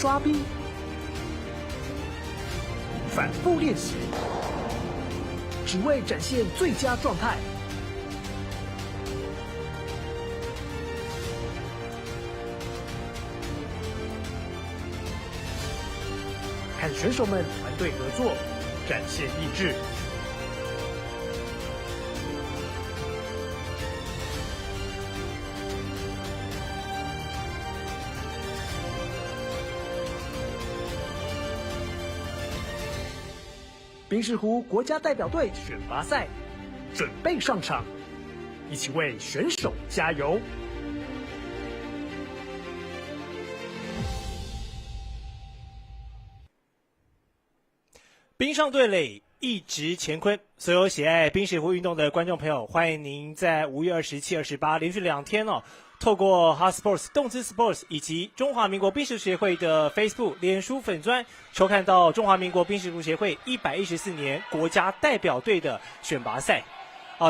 刷冰，反复练习，只为展现最佳状态。看选手们团队合作，展现意志。冰石湖国家代表队选拔赛准备上场，一起为选手加油！冰上对垒，一直乾坤。所有喜爱冰石湖运动的观众朋友，欢迎您在5月27、28连续2天透过 Hot Sports 动滋 Sports 以及中华民国冰石协会的 Facebook 脸书粉专，收看到中华民国冰石湖协会114年国家代表队的选拔赛。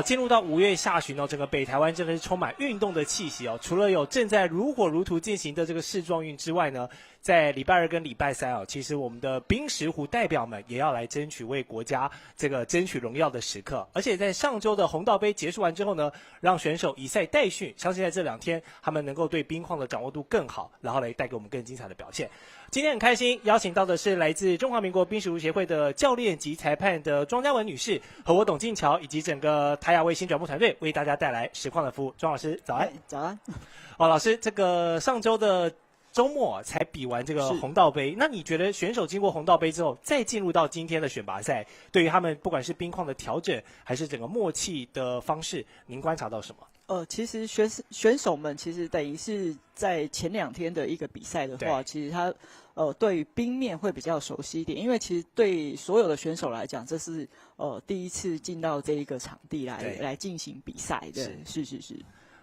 进入到5月下旬整个北台湾真的是充满运动的气息除了有正在如火如荼进行的这个世壮运之外呢，在礼拜2跟礼拜3其实我们的冰石湖代表们也要来争取为国家这个争取荣耀的时刻。而且在上周的红道杯结束完之后呢，让选手以赛代训，相信在这2天他们能够对冰况的掌握度更好，然后来带给我们更精彩的表现。今天很开心邀请到的是来自中华民国冰石湖协会的教练及裁判的庄嘉文女士，和我董静乔以及整个台亚卫星转播团队为大家带来实况的服务。庄老师早安。早安。老师，这个上周的周末才比完这个红道杯，那你觉得选手经过红道杯之后，再进入到今天的选拔赛，对于他们不管是冰况的调整，还是整个默契的方式，您观察到什么？其实选手们其实等于是在前2天的一个比赛的话，其实他对于冰面会比较熟悉一点，因为其实对所有的选手来讲，这是第一次进到这一个场地来进行比赛的。是。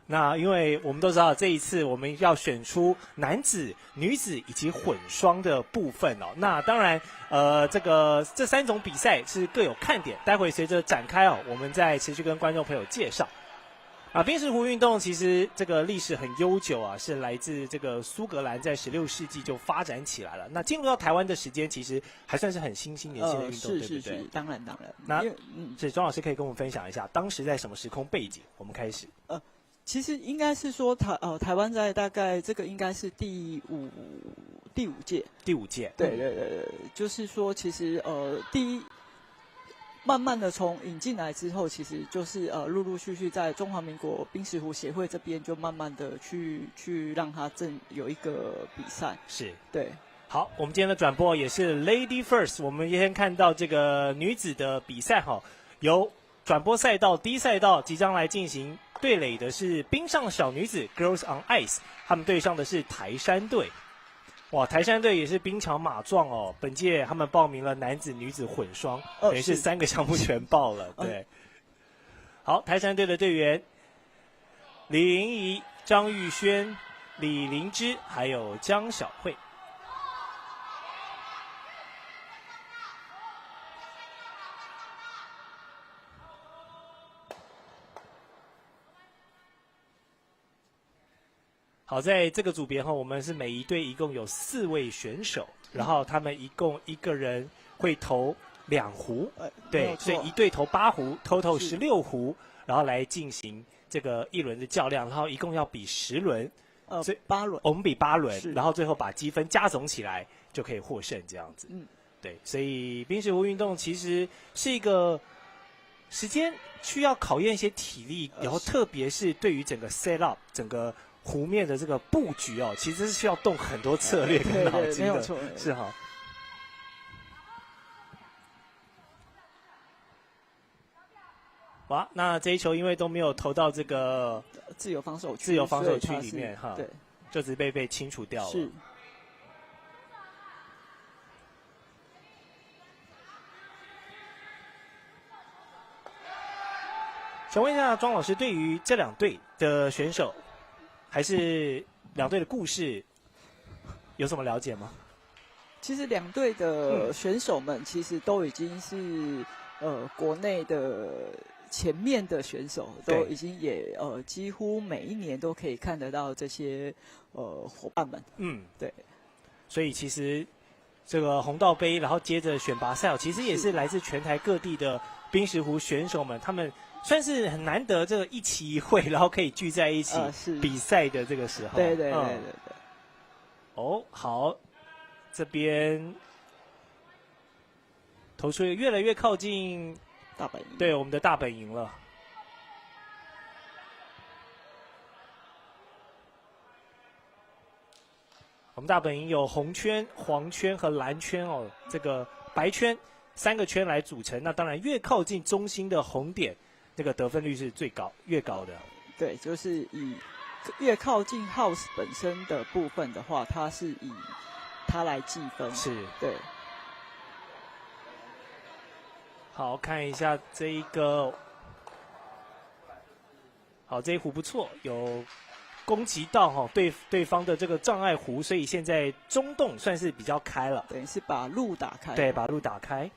那因为我们都知道，这一次我们要选出男子、女子以及混双的部分那当然，这3种比赛是各有看点，待会随着展开我们再持续跟观众朋友介绍。冰石湖运动其实这个历史很悠久是来自这个苏格兰，在16世纪就发展起来了。那进入到台湾的时间，其实还算是很新兴年轻的运动，对不对？是，当然。那庄老师可以跟我们分享一下，当时在什么时空背景？我们开始。其实应该是说台湾在大概这个应该是第五届。第5届。对，就是说其实慢慢的从引进来之后，其实就是陆陆续续在中华民国冰石湖协会这边就慢慢的去让它有一个比赛。是。对。好，我们今天的转播也是 Lady First， 我们先看到这个女子的比赛由转播赛道第一赛道即将来进行对垒的是冰上小女子 Girls on Ice， 他们对上的是台山队。哇，台山队也是兵强马壮本届他们报名了男子、女子混双，等于是3个项目全报了。对。好，台山队的队员李玲仪、张玉轩、李灵芝还有江小慧。好，在这个组别我们是每一队一共有4位选手，然后他们一共一个人会投2壶，对，所以一队投8壶 ，total 16壶，然后来进行这个1轮的较量，然后一共要比10轮，所以8轮，我们比8轮，然后最后把积分加总起来就可以获胜这样子。对，所以冰石湖运动其实是一个时间需要考验一些体力，然后特别是对于整个 set up 整个湖面的这个布局其实是需要动很多策略跟脑筋的，是哈。哇，那这一球因为都没有投到这个自由防守区里面对，就只被清除掉了。是。想问一下庄老师，对于这2队的选手，还是2队的故事，有什么了解吗？其实2队的选手们其实都已经是国内的前面的选手，都已经也几乎每一年都可以看得到这些伙伴们。对。所以其实这个红道杯，然后接着选拔赛，其实也是来自全台各地的冰石湖选手们，他们算是很难得这个一期一会，然后可以聚在一起比赛的这个时候。对。哦，好，这边投出越来越靠近大本营，对我们的大本营了。我们大本营有红圈、黄圈和蓝圈哦，这个白圈3个圈来组成。那当然，越靠近中心的红点，这个得分率是越高的。对，就是以越靠近 house 本身的部分的话，它是以它来计分。是，对。好，看一下这一个，好，这一壶不错，有攻击到对方的这个障碍弧，所以现在中洞算是比较开了，等于是把路打开。对，把路打开。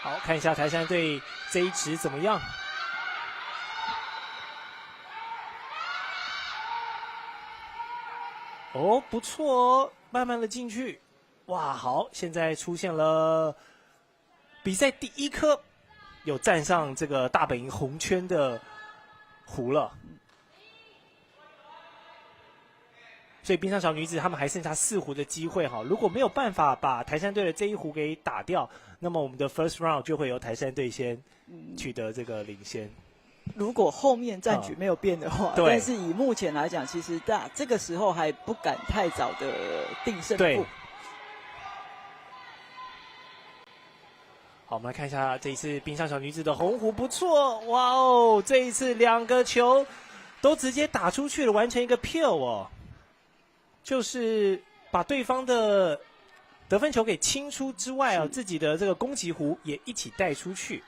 好，看一下台山队这一池怎么样？哦，不错哦，慢慢的进去。哇，好，现在出现了比赛第1颗有站上这个大本营红圈的壶了。所以冰上小女子他们还剩下4壶的机会哈，如果没有办法把台山队的这一壶给打掉，那么我们的 first round 就会由台山队先取得这个领先。如果后面战局没有变的话，但是以目前来讲，其实这个时候还不敢太早的定胜负。好，我们来看一下这一次冰上小女子的红壶不错，哇哦，这一次2个球都直接打出去了，完成一个 peel 哦。就是把对方的得分球给清出之外啊，自己的这个攻击弧也一起带出去。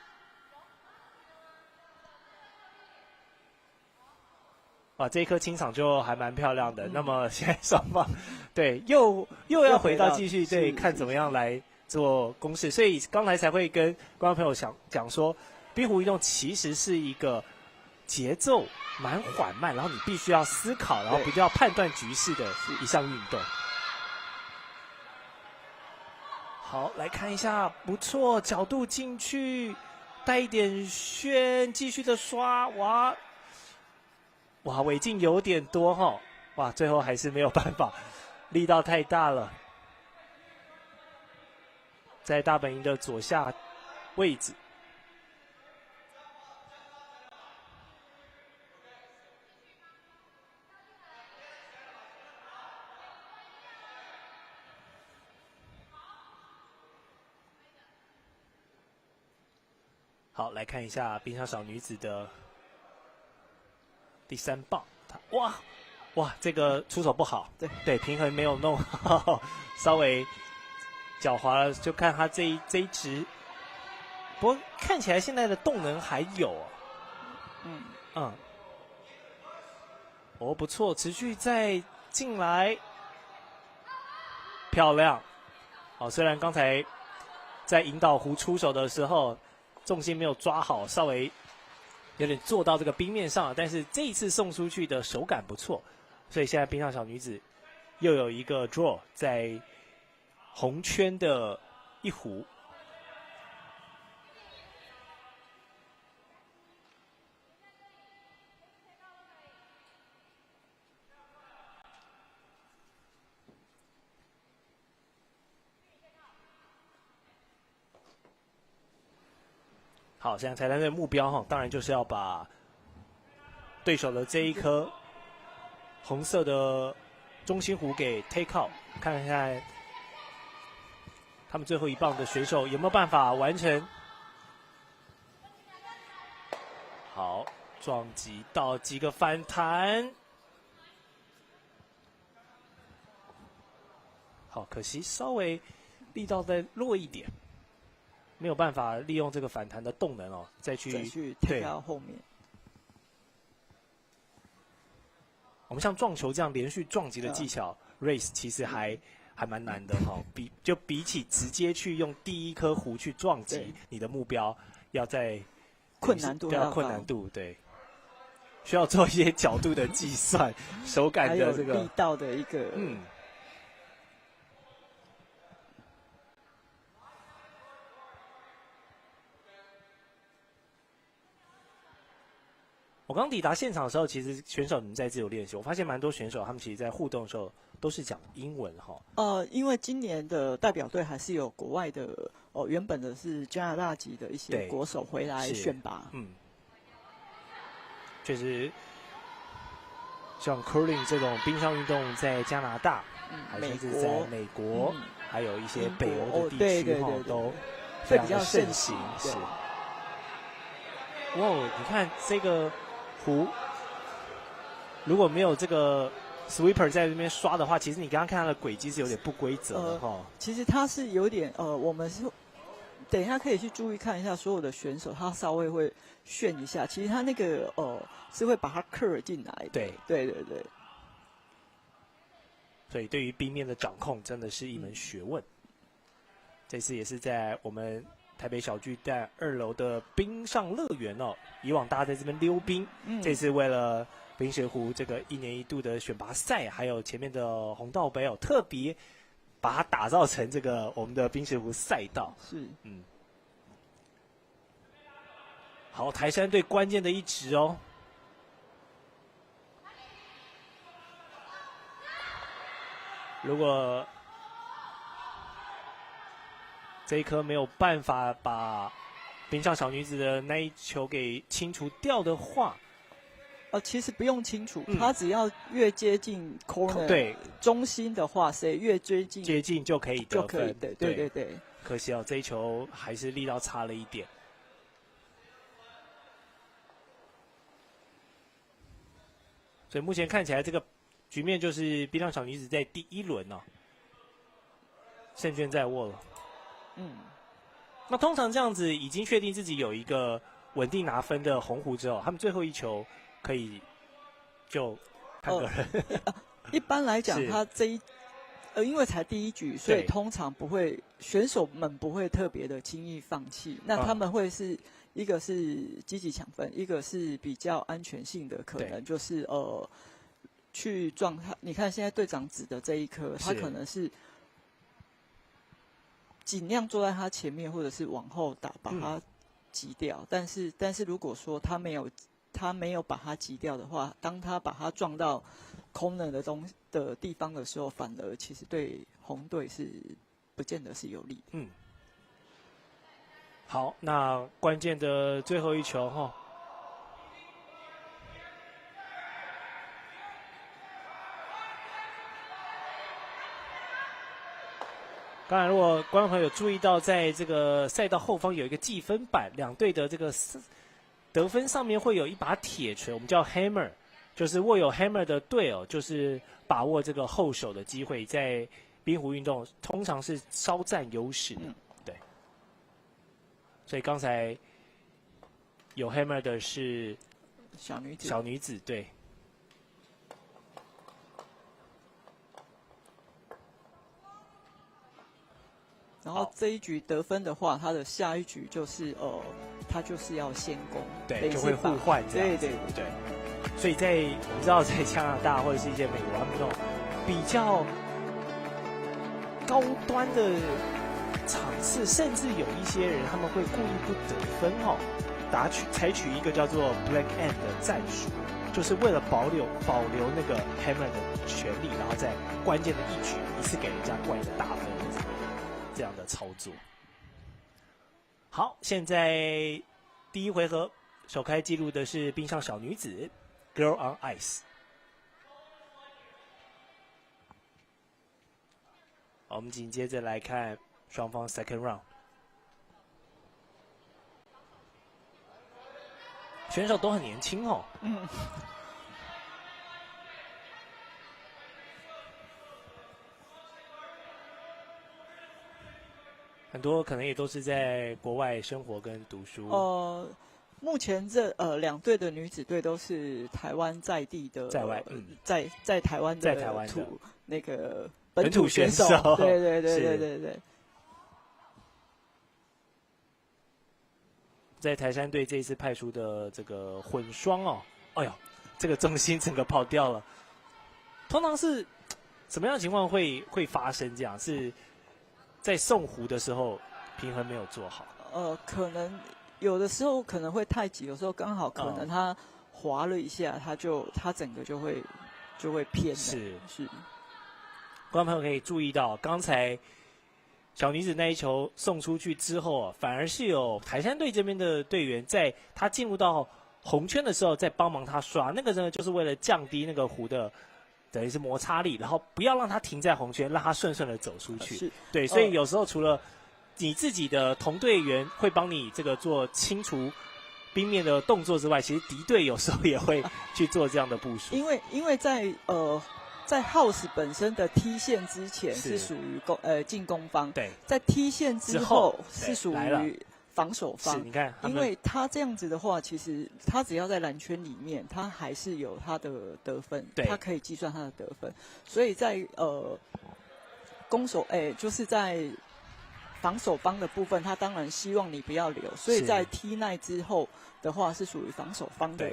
啊，这一颗清场就还蛮漂亮的。那么现在双方对又要回到继续对看怎么样来做攻势，所以刚才才会跟观众朋友讲说，冰壶运动其实是一个节奏蛮缓慢，然后你必须要思考，然后比较判断局势的一项运动。好，来看一下，不错，角度进去，带一点旋，继续的刷，哇，尾劲有点多哈，哇，最后还是没有办法，力道太大了，在大本营的左下位置。好，来看一下冰上小女子的第3棒，哇，这个出手不好，对，平衡没有弄好，稍微脚滑了，就看他这一直，不过看起来现在的动能还有哦，不错，持续再进来，漂亮，好，虽然刚才在引导壶出手的时候重心没有抓好，稍微有点坐到这个冰面上了，但是这一次送出去的手感不错，所以现在冰上小女子又有一个 draw 在红圈的一壶。好，现在台湾队的目标当然就是要把对手的这一颗红色的中心壶给 take out， 看一下他们最后一棒的选手有没有办法完成。好，撞击到几个反弹，好，可惜稍微力道再弱一点。没有办法利用这个反弹的动能再去推到后面。我们像撞球这样连续撞击的技巧，race 其实还蛮难的哈。比起直接去用第一颗弧去撞击你的目标，要在困难度对，需要做一些角度的计算，手感的这个力道的一个我刚抵达现场的时候，其实选手们在自由练习，我发现蛮多选手他们其实在互动的时候都是讲英文哈。因为今年的代表队还是有国外的原本的是加拿大籍的一些国手回来选拔。确实，像 curling 这种冰上运动在加拿大，甚至在美国，还有一些北欧的地区都非常的盛行。是。哇，你看这个弧，如果没有这个 sweeper 在这边刷的话，其实你刚刚看它的轨迹是有点不规则的哈。其实它是有点我们是等一下可以去注意看一下所有的选手，他稍微会炫一下。其实他那个是会把它 curve 进来的。对。所以对于冰面的掌控真的是一门学问。这次也是在我们台北小巨蛋2楼的冰上乐园哦，以往大家在这边溜冰，这次为了冰石湖这个1年1度的选拔赛，还有前面的红道杯哦，特别把它打造成这个我们的冰石湖赛道。是，好，台山队关键的一直哦。如果这一颗没有办法把冰上小女子的那一球给清除掉的话，其实不用清除，他只要越接近 corner 中心的话，谁越接近就可以得分。对。可惜这一球还是力道差了一点。所以目前看起来这个局面就是冰上小女子在第1轮胜券在握了。那通常这样子已经确定自己有一个稳定拿分的红弧之后，他们最后一球可以就看个人。一般来讲，他因为才第1局，所以通常不会选手们不会特别的轻易放弃。那他们会是一个是积极抢分，一个是比较安全性的，可能就是去撞他。你看现在队长指的这一颗，他可能是尽量坐在他前面，或者是往后打，把他击掉。但是如果说他没有把他击掉的话，当他把他撞到corner的地方的时候，反而其实对红队是不见得是有利的。好，那关键的最后一球哈。刚才如果观众朋友有注意到，在这个赛道后方有一个计分板，两队的这个得分上面会有一把铁锤，我们叫 hammer， 就是握有 hammer 的队就是把握这个后手的机会，在冰壶运动通常是稍占优势的，对。所以刚才有 hammer 的是小女子，对。然后这一局得分的话，他的下一局就是他就是要先攻，对，就会互换这样子，对。所以我们知道在加拿大或者是一些美国，他们那种比较高端的场次，甚至有一些人他们会故意不得分采取一个叫做 black end 的战术，就是为了保留那个 hammer 的权利，然后在关键的一局一次给人家灌一个大分。这样的操作。好，现在第1回合首开纪录的是冰上小女子 Girl on Ice。我们紧接着来看双方 second round。选手都很年轻很多可能也都是在国外生活跟读书。目前这两队的女子队都是台湾在地的，在外，在台湾的那个本土选手，对对对对对对。在台山队这一次派出的这个混双哦，哎呦，这个重心整个跑掉了。通常是什么样的情况会发生？这样是在送壶的时候平衡没有做好。可能有的时候可能会太急，有时候刚好可能他滑了一下，他整个就会偏了。是。观众朋友可以注意到，刚才小女子那一球送出去之后，反而是有台山队这边的队员在他进入到红圈的时候，在帮忙他刷。那个呢，就是为了降低那个壶的等于是摩擦力，然后不要让他停在红圈，让他顺顺的走出去。对，所以有时候除了你自己的同队员会帮你这个做清除冰面的动作之外，其实敌队有时候也会去做这样的部署。因为在 house 本身的踢线之前是属于进攻方，对，在踢线之后是属于防守方。你看，因为他这样子的话，其实他只要在篮圈里面，他还是有他的得分，他可以计算他的得分。所以在攻守就是在防守方的部分，他当然希望你不要留，所以在踢奈之后的话，是属于防守方的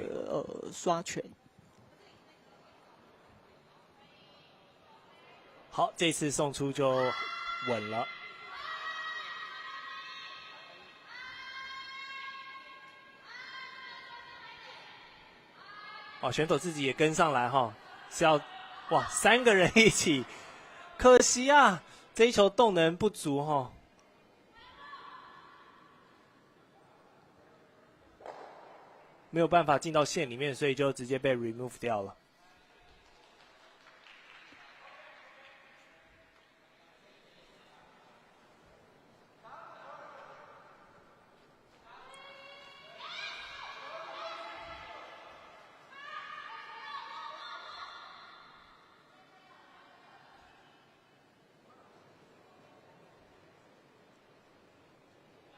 刷权。好，这次送出就稳了。哦，选手自己也跟上来哈，是要哇3个人一起，可惜啊，这一球动能不足哈。没有办法进到线里面，所以就直接被 remove 掉了。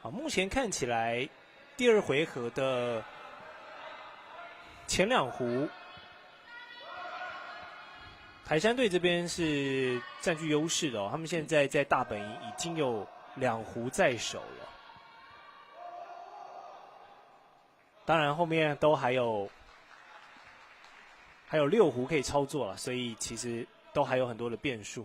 好，目前看起来第2回合的前2壶，台山队这边是占据优势的哦。他们现在在大本营已经有2壶在手了，当然后面都还有6壶可以操作了，所以其实都还有很多的变数。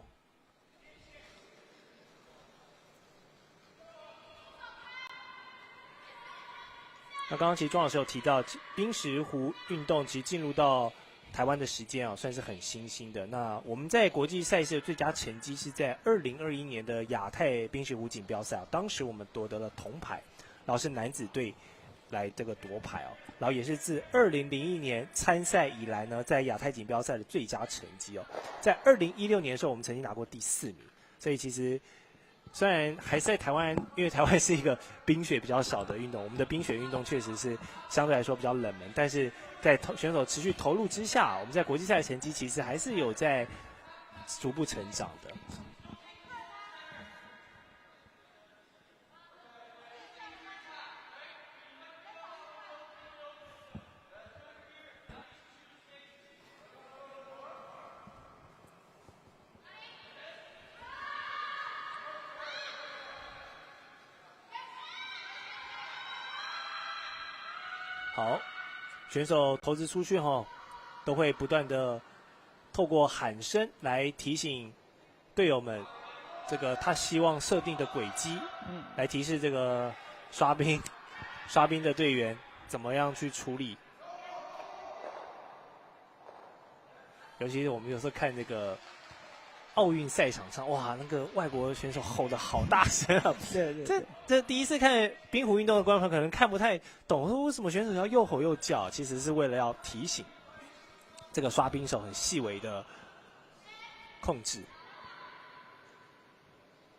那刚刚其实庄老师有提到，冰石壶运动其实进入到台湾的时间啊，算是很新兴的。那我们在国际赛事的最佳成绩是在2021年的亚太冰石壶锦标赛啊，当时我们夺得了铜牌，然后是男子队来这个夺牌哦，然后也是自2001年参赛以来呢，在亚太锦标赛的最佳成绩哦。在2016年的时候，我们曾经拿过第4名，所以其实。虽然还是在台湾，因为台湾是一个冰雪比较少的运动，我们的冰雪运动确实是相对来说比较冷门，但是在选手持续投入之下，我们在国际赛的成绩其实还是有在逐步成长的。好，选手投掷出去后，都会不断的透过喊声来提醒队友们，这个他希望设定的轨迹，来提示这个刷冰的队员怎么样去处理。尤其是我们有时候看这个奥运赛场上，哇，那个外国选手吼得好大声啊！对，这第一次看冰壶运动的观众可能看不太懂，说为什么选手要又吼又叫？其实是为了要提醒这个刷冰手很细微的控制，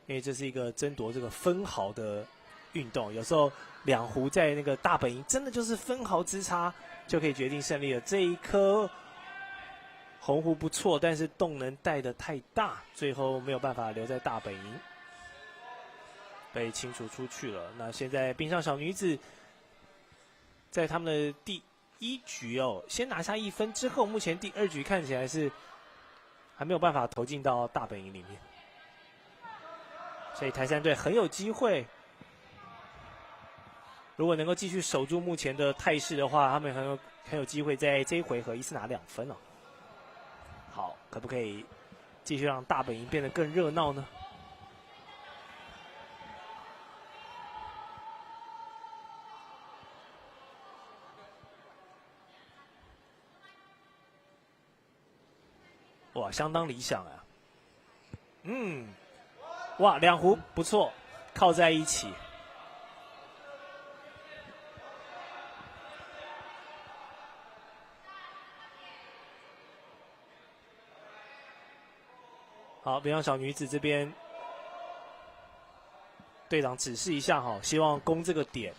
因为这是一个争夺这个分毫的运动，有时候2壶在那个大本营真的就是分毫之差就可以决定胜利了。这一颗红壶不错，但是动能带得太大，最后没有办法留在大本营，被清除出去了。那现在冰上小女子在他们的第1局哦，先拿下1分之后，目前第2局看起来是还没有办法投进到大本营里面，所以台山队很有机会。如果能够继续守住目前的态势的话，他们很有机会在这一回合一次拿2分哦。好，可不可以继续让大本营变得更热闹呢？哇，相当理想啊！哇，2壶不错，靠在一起。好，边上小女子这边，队长指示一下哈，希望攻这个点，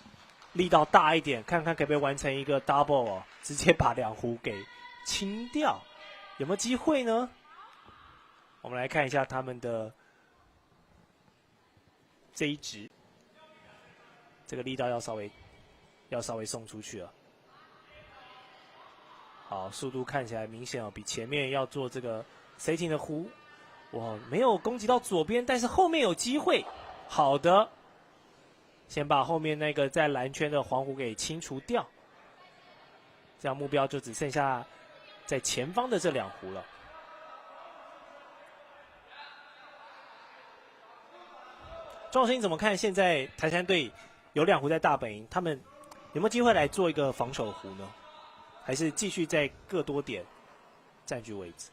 力道大一点，看看可不可以完成一个 double 哦，直接把2壶给清掉，有没有机会呢？我们来看一下他们的这一局，这个力道要稍微送出去了。好，速度看起来明显哦，比前面要做这个 setting 的壶。哇，没有攻击到左边，但是后面有机会。好的，先把后面那个在蓝圈的黄壶给清除掉，这样目标就只剩下在前方的这2壶了。庄老师，你怎么看？现在台山队有2壶在大本营，他们有没有机会来做一个防守壶呢？还是继续在各多点占据位置？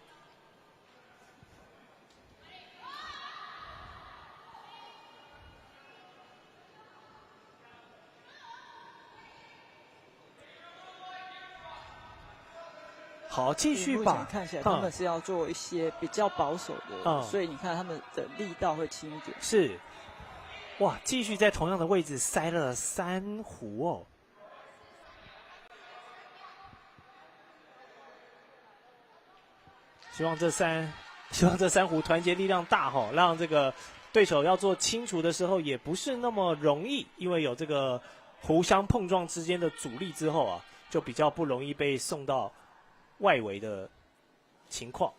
好，继续吧。目前看起来他们是要做一些比较保守的，所以你看他们的力道会轻一点。是，哇，继续在同样的位置塞了3壶哦。希望这3壶团结力量大哈，让这个对手要做清除的时候也不是那么容易，因为有这个互相碰撞之间的阻力之后啊，就比较不容易被送到外围的情况。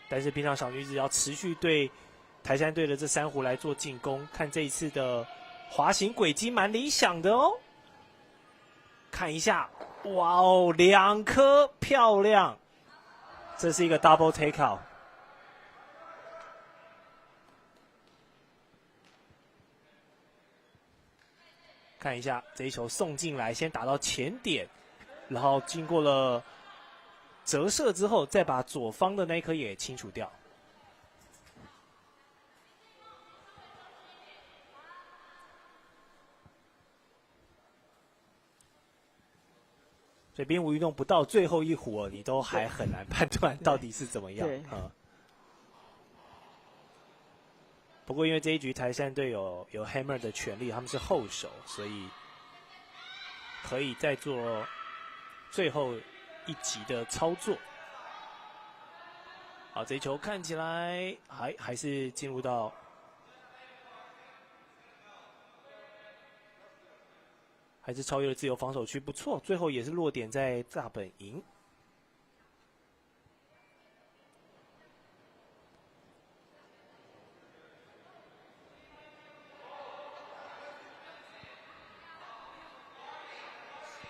但是平常小女子要持续对台山队的这3壶来做进攻，看这一次的滑行轨迹蛮理想的哦。看一下，哇哦，2颗漂亮，这是一个 double take out。看一下这一球送进来，先打到前点，然后经过了折射之后，再把左方的那一颗也清除掉。所以边无运动不到最后1壶哦，你都还很难判断到底是怎么样啊。不过因为这一局台山队有 hammer 的权利，他们是后手，所以可以再做最后1击的操作。好，这一球看起来还是进入到还是超越了自由防守区，不错，最后也是落点在大本营。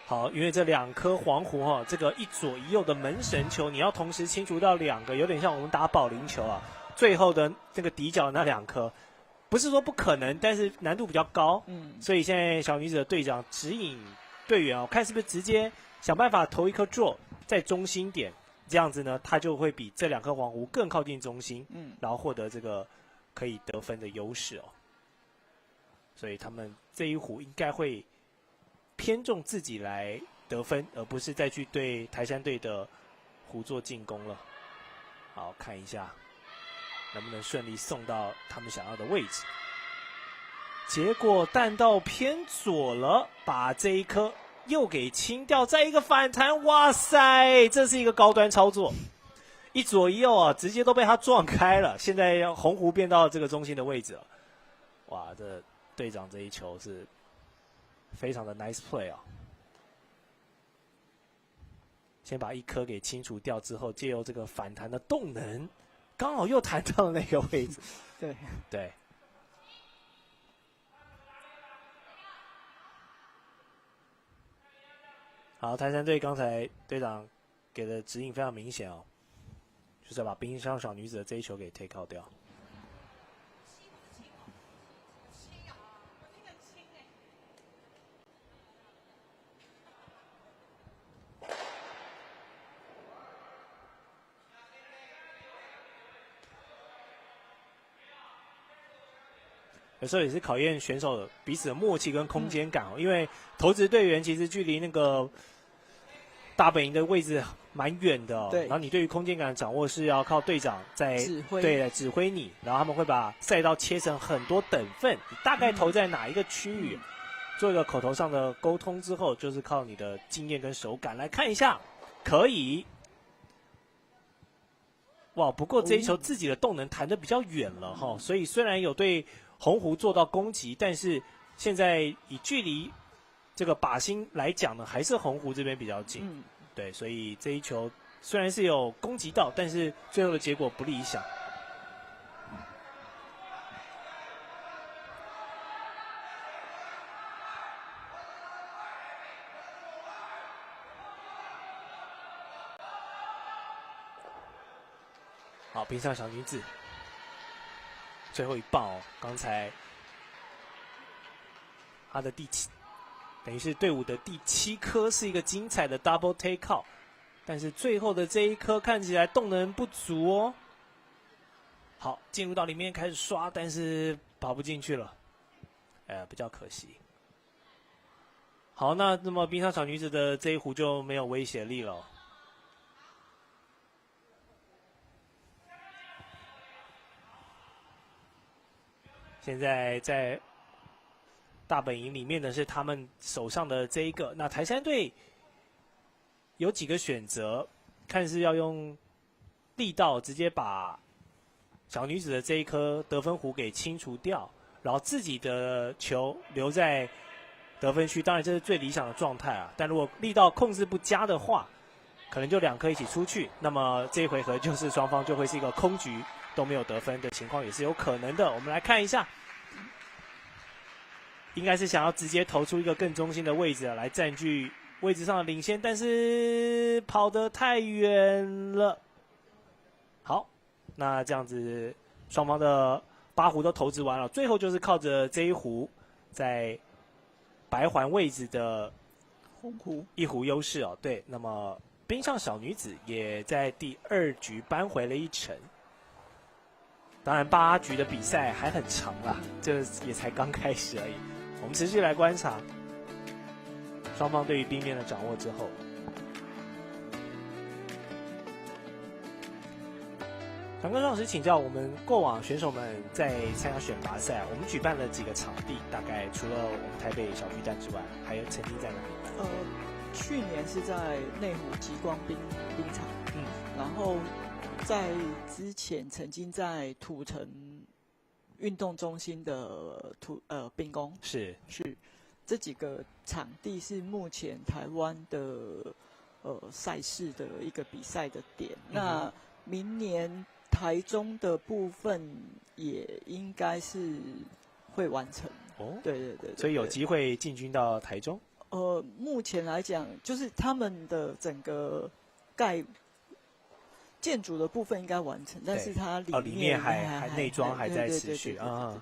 好，因为这2颗黄壶哈，这个一左一右的门神球，你要同时清除到2个，有点像我们打保龄球啊。最后的这个底角那2颗，不是说不可能，但是难度比较高。所以现在小女子的队长指引队员哦，看是不是直接想办法投1颗 draw 在中心点，这样子呢，他就会比这2颗黄壶更靠近中心，然后获得这个可以得分的优势哦。所以他们这一壶应该会偏重自己来得分，而不是再去对台山队的壶做进攻了。好，看一下能不能顺利送到他们想要的位置。结果弹道偏左了，把这一颗又给清掉，再一个反弹，哇塞，这是一个高端操作，一左一右啊，直接都被他撞开了。现在红壶变到这个中心的位置了，哇，这队长这一球是非常的 nice play 哦。先把一颗给清除掉之后，借由这个反弹的动能，刚好又弹到了那个位置。对对。好，台山队刚才队长给的指引非常明显哦，就是要把冰上小女子的这一球给 take out 掉。有时候也是考验选手彼此的默契跟空间感哦，因为投掷队员其实距离那个大本营的位置蛮远的哦，对。然后你对于空间感的掌握是要靠队长在指挥你，然后他们会把赛道切成很多等份，你大概投在哪一个区域，做一个口头上的沟通之后，就是靠你的经验跟手感来看一下，可以。哇，不过这一球自己的动能弹得比较远了哈，所以虽然有对红狐做到攻击，但是现在以距离这个靶心来讲呢，还是红狐这边比较近。对，所以这一球虽然是有攻击到，但是最后的结果不理想。好，冰上小女子最后一棒哦，刚才他的等于是队伍的第7颗是一个精彩的 double take out， 但是最后的这一颗看起来动能不足哦。好，进入到里面开始刷，但是跑不进去了，比较可惜。好，那么冰上小女子的这一壶就没有威胁力了。现在在大本营里面的是他们手上的这一个，那台山队有几个选择，看是要用力道直接把小女子的这一颗得分壶给清除掉，然后自己的球留在得分区，当然这是最理想的状态啊。但如果力道控制不佳的话，可能就2颗一起出去，那么这一回合就是双方就会是一个空局，都没有得分的情况也是有可能的。我们来看一下，应该是想要直接投出一个更中心的位置来占据位置上的领先，但是跑得太远了。好，那这样子双方的8壶都投掷完了，最后就是靠着这一壶在白环位置的红壶1壶优势哦。对，那么冰上小女子也在第2局扳回了1城。当然8局的比赛还很长啦，这也才刚开始而已。我们持续来观察双方对于冰面的掌握之后，想跟庄老师请教，我们过往选手们在参加选拔赛，我们举办了几个场地，大概除了我们台北小巨蛋之外，还有曾经在哪里？去年是在内湖极光冰场，然后在之前曾经在土城运动中心的冰宫，是这几个场地是目前台湾的赛事的一个比赛的点。那明年台中的部分也应该是会完成哦。对，所以有机会进军到台中。目前来讲，就是他们的整个建筑的部分应该完成，但是它里面还内装还在持续啊。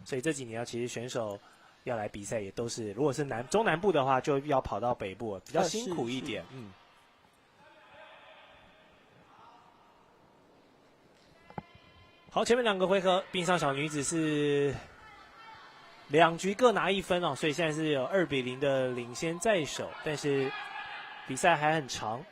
所以这几年其实选手要来比赛也都是，如果是中南部的话，就要跑到北部，比较辛苦一点。好，前面2个回合，冰上小女子是2局各拿1分哦，所以现在是有2-0的领先在手，但是比赛还很长。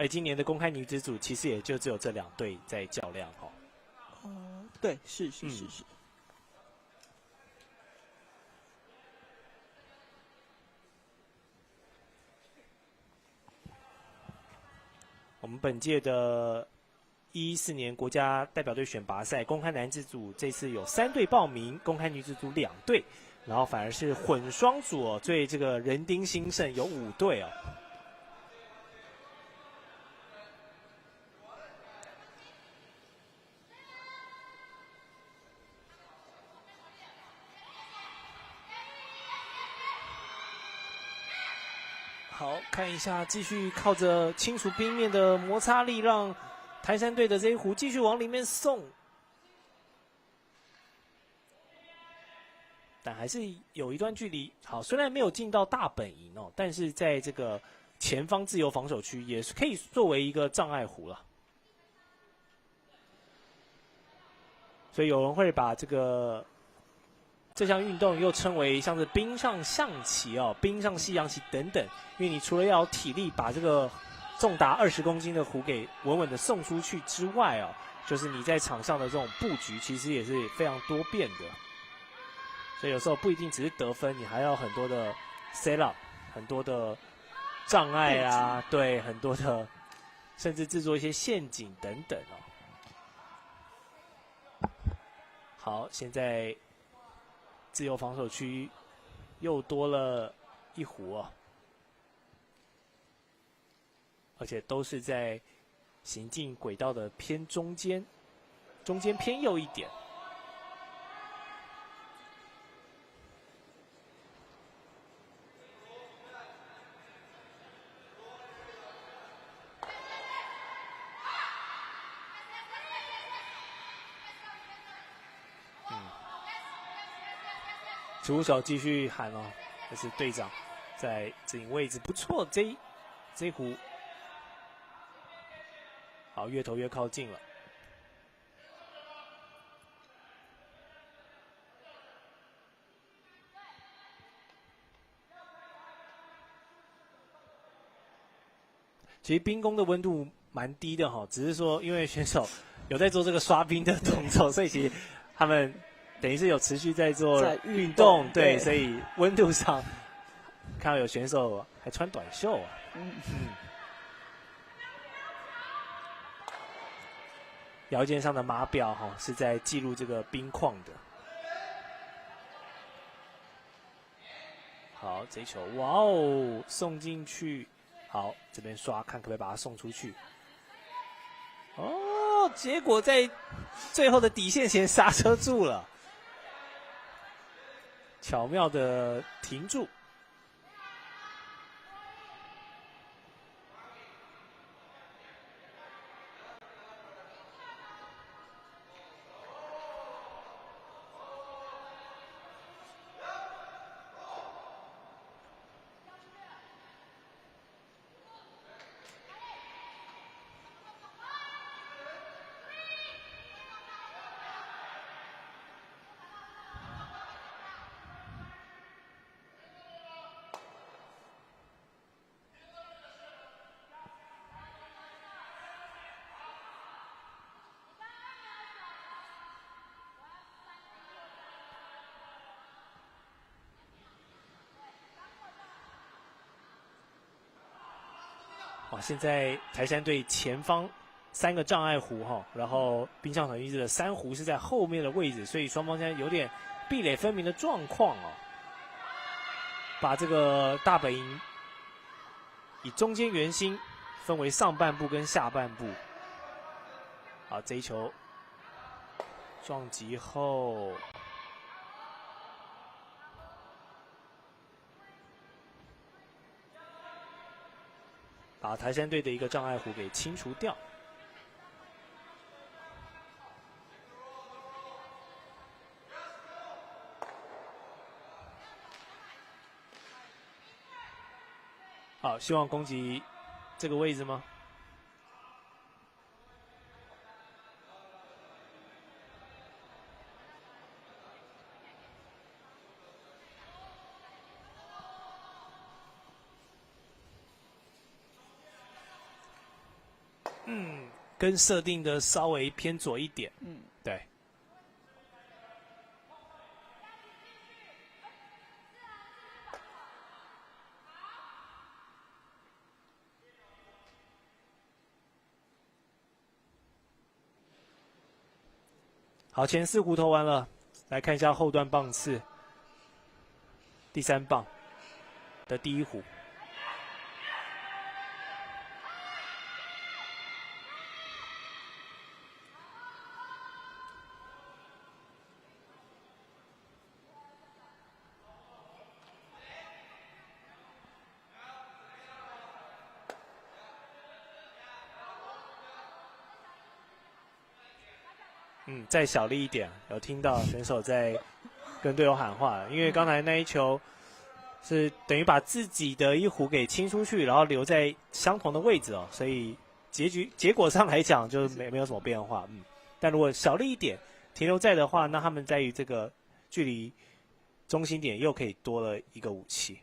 今年的公开女子组其实也就只有这2队在较量哦。对，是。我们本届的114年国家代表队选拔赛公开男子组这次有3队报名，公开女子组2队，然后反而是混双组哦，最这个人丁兴盛有5队哦。好，看一下，继续靠着清除冰面的摩擦力，让台山队的这一壶继续往里面送，但还是有一段距离。好，虽然没有进到大本营哦，但是在这个前方自由防守区也是可以作为一个障碍壶了。所以有人会把这项运动又称为像是冰上象棋哦、冰上西洋棋等等，因为你除了要有体力把这个重达20公斤的壶给稳稳的送出去之外哦，就是你在场上的这种布局其实也是非常多变的，所以有时候不一定只是得分，你还要很多的 set up， 很多的障碍啊，对，很多的甚至制作一些陷阱等等哦。好，现在自由防守区又多了一壶哦，而且都是在行进轨道的偏中间偏右一点。主手继续喊哦，这是队长在指引位置，不错，这一壶好，越投越靠近了。其实冰宫的温度蛮低的哈，只是说因为选手有在做这个刷冰的动作，所以其实他们等于是有持续在做运动，对，所以温度上看到有选手还穿短袖啊。腰间上的码表哈是在记录这个冰况的。好，这一球，哇哦，送进去。好，这边刷，看可不可以把它送出去。哦，结果在最后的底线前刹车住了，巧妙的停住。哇！现在台山队前方3个障碍弧哈，然后冰上场一致的3弧是在后面的位置，所以双方现在有点壁垒分明的状况哦。把这个大本营以中间圆心分为上半部跟下半部。好，这一球撞击后。把台山队的一个障碍弧给清除掉。好，希望攻击这个位置吗？跟设定的稍微偏左一点。对。好，前4弧投完了，来看一下后段棒次，第3棒的第1弧。再小力一点，有听到选手在跟队友喊话，因为刚才那一球是等于把自己的1弧给清出去，然后留在相同的位置哦，所以结果上来讲就没有什么变化。但如果小力一点停留在的话，那他们在于这个距离中心点又可以多了一个武器。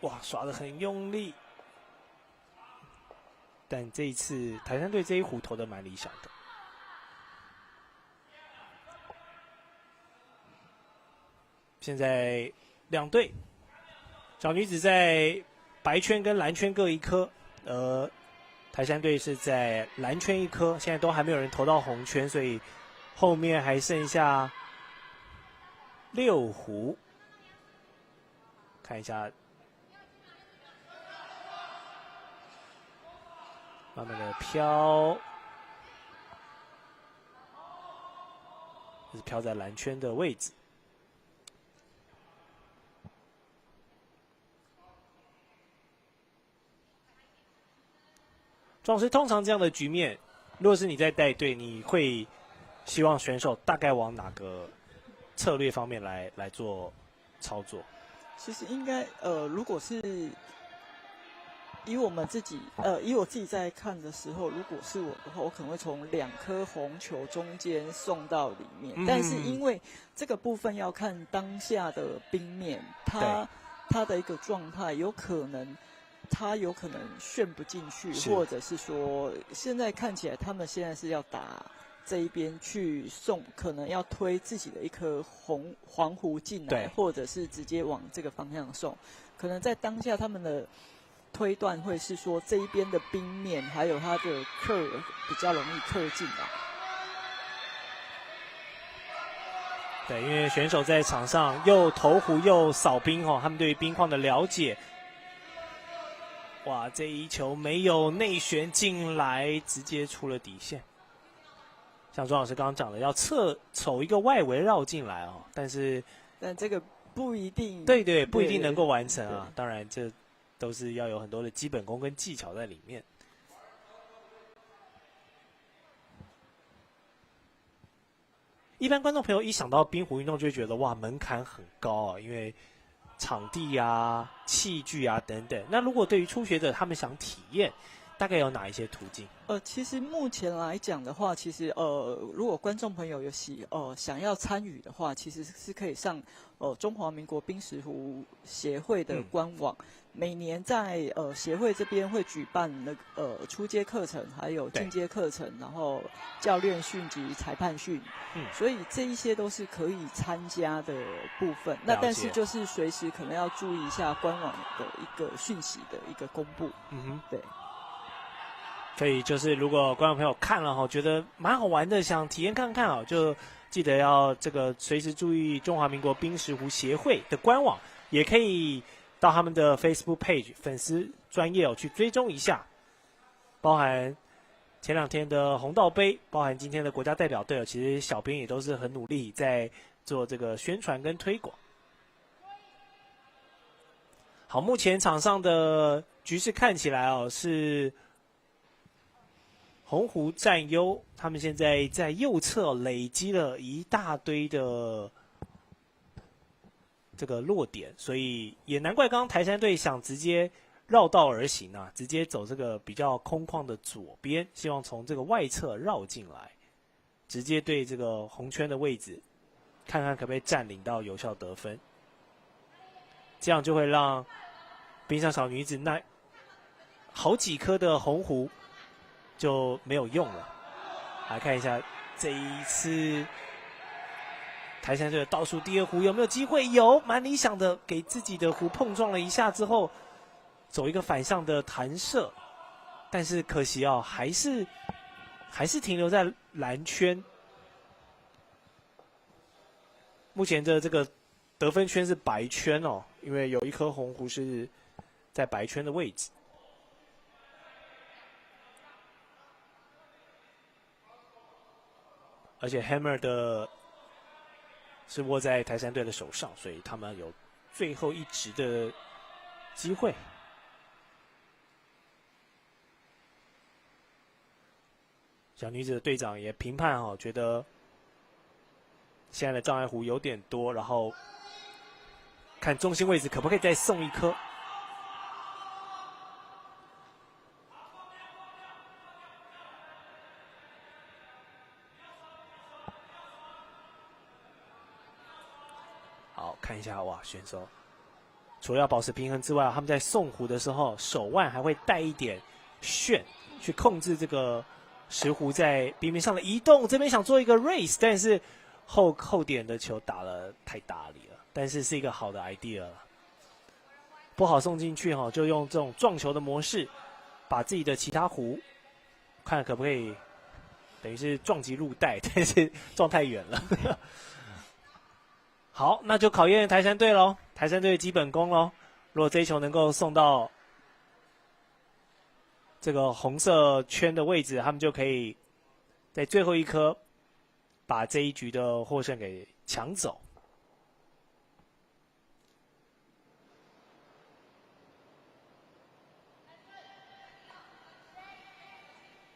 哇，刷得很用力，但这一次台山队这一弧投的蛮理想的。现在2队，小女子在白圈跟蓝圈各1颗，台山队是在蓝圈1颗，现在都还没有人投到红圈，所以后面还剩下6弧，看一下。慢慢的飘，就是飘在蓝圈的位置。庄老师，通常这样的局面，如果是你在带队，你会希望选手大概往哪个策略方面来做操作？其实应该如果是以我自己在看的时候，如果是我的话，我可能会从2颗红球中间送到里面。但是因为这个部分要看当下的冰面，它的一个状态，有可能旋不进去，或者是说现在看起来他们现在是要打这一边去送，可能要推自己的1颗黄弧进来，或者是直接往这个方向送。可能在当下他们的推断会是说这一边的冰面还有它的克比较容易克进来。对，因为选手在场上又投壶又扫冰他们对于冰况的了解。哇，这一球没有内旋进来，直接出了底线。像庄老师刚刚讲的，要瞅一个外围绕进来但这个不一定。对，不一定能够完成啊。当然这都是要有很多的基本功跟技巧在里面。一般观众朋友一想到冰壶运动，就会觉得哇，门槛很高因为场地啊、器具啊等等。那如果对于初学者他们想体验，大概有哪一些途径？其实目前来讲的话，其实如果观众朋友有想要参与的话，其实是可以上中华民国冰石壶协会的官网。每年在协会这边会举办初阶课程，还有进阶课程，然后教练训及裁判训，所以这一些都是可以参加的部分。那但是就是随时可能要注意一下官网的一个讯息的一个公布。对。所以就是如果观众朋友看了觉得蛮好玩的，想体验看看就记得要这个随时注意中华民国冰石壶协会的官网，也可以到他们的 Facebook page 粉丝专页去追踪一下，包含前2天的红道杯，包含今天的国家代表队其实小编也都是很努力在做这个宣传跟推广。好，目前场上的局势看起来是红湖占优，他们现在在右侧累积了一大堆的这个落点，所以也难怪刚刚台山队想直接绕道而行直接走这个比较空旷的左边，希望从这个外侧绕进来，直接对这个红圈的位置，看看可不可以占领到有效得分，这样就会让冰上小女子那好几颗的红壶就没有用了。来看一下这一次台山队的倒数第二壶有没有机会？有，蛮理想的，给自己的壶碰撞了一下之后，走一个反向的弹射，但是可惜哦，还是停留在蓝圈。目前的这个得分圈是白圈哦，因为有一颗红壶是在白圈的位置。而且 Hammer 的是握在台山队的手上，所以他们有最后一掷的机会。小女子的队长也评判哦，觉得现在的障碍弧有点多，然后看中心位置可不可以再送一颗。好，看一下哇，选手除了要保持平衡之外，他们在送壶的时候，手腕还会带一点旋，去控制这个石壶在冰面上的移动。这边想做一个 race， 但是后点的球打了太大力了，但是是一个好的 idea 了。不好送进去哈，就用这种撞球的模式，把自己的其他壶看可不可以，等于是撞击入袋，但是撞太远了。好，那就考验台山队喽，台山队的基本功喽。如果这一球能够送到这个红色圈的位置，他们就可以在最后一颗把这一局的获胜给抢走。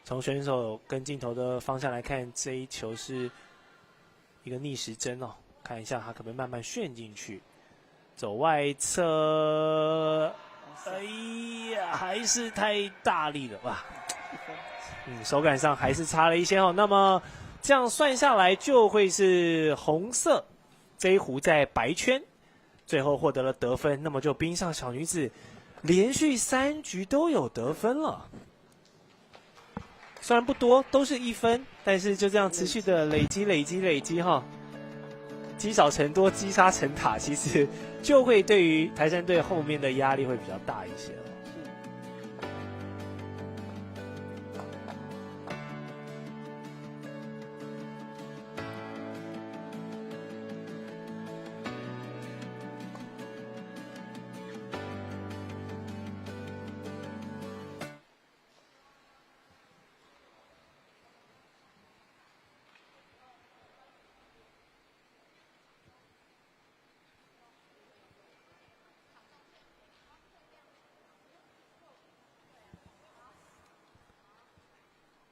从选手跟镜头的方向来看，这一球是一个逆时针哦。看一下他可不可以慢慢旋进去，走外侧，哎呀，还是太大力了哇！手感上还是差了一些哦。那么这样算下来，就会是红色这一壶在白圈，最后获得了得分。那么就冰上小女子连续3局都有得分了，虽然不多，都是1分，但是就这样持续的累积哈。积少成多，积沙成塔，其实就会对于台山队后面的压力会比较大一些了。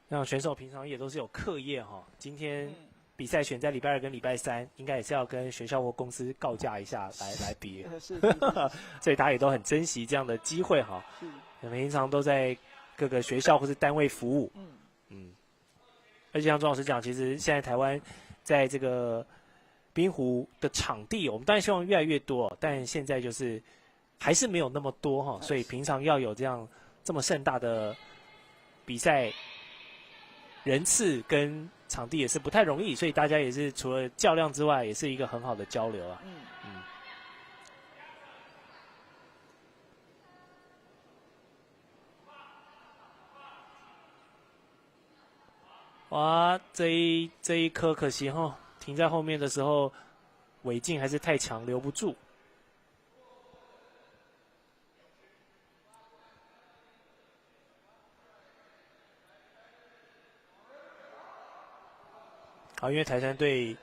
那选手平常也都是有课业哈，今天比赛选在礼拜2跟礼拜3，应该也是要跟学校或公司告假一下来比，所以他也都很珍惜这样的机会哈。平常都在各个学校或是单位服务，而且像钟老师讲，其实现在台湾在这个冰壶的场地，我们当然希望越来越多，但现在就是还是没有那么多哈，所以平常要有这么盛大的比赛。人次跟场地也是不太容易，所以大家也是除了较量之外，也是一个很好的交流啊。哇，这一颗可惜哈，停在后面的时候，尾劲还是太强，留不住。好，因为台山队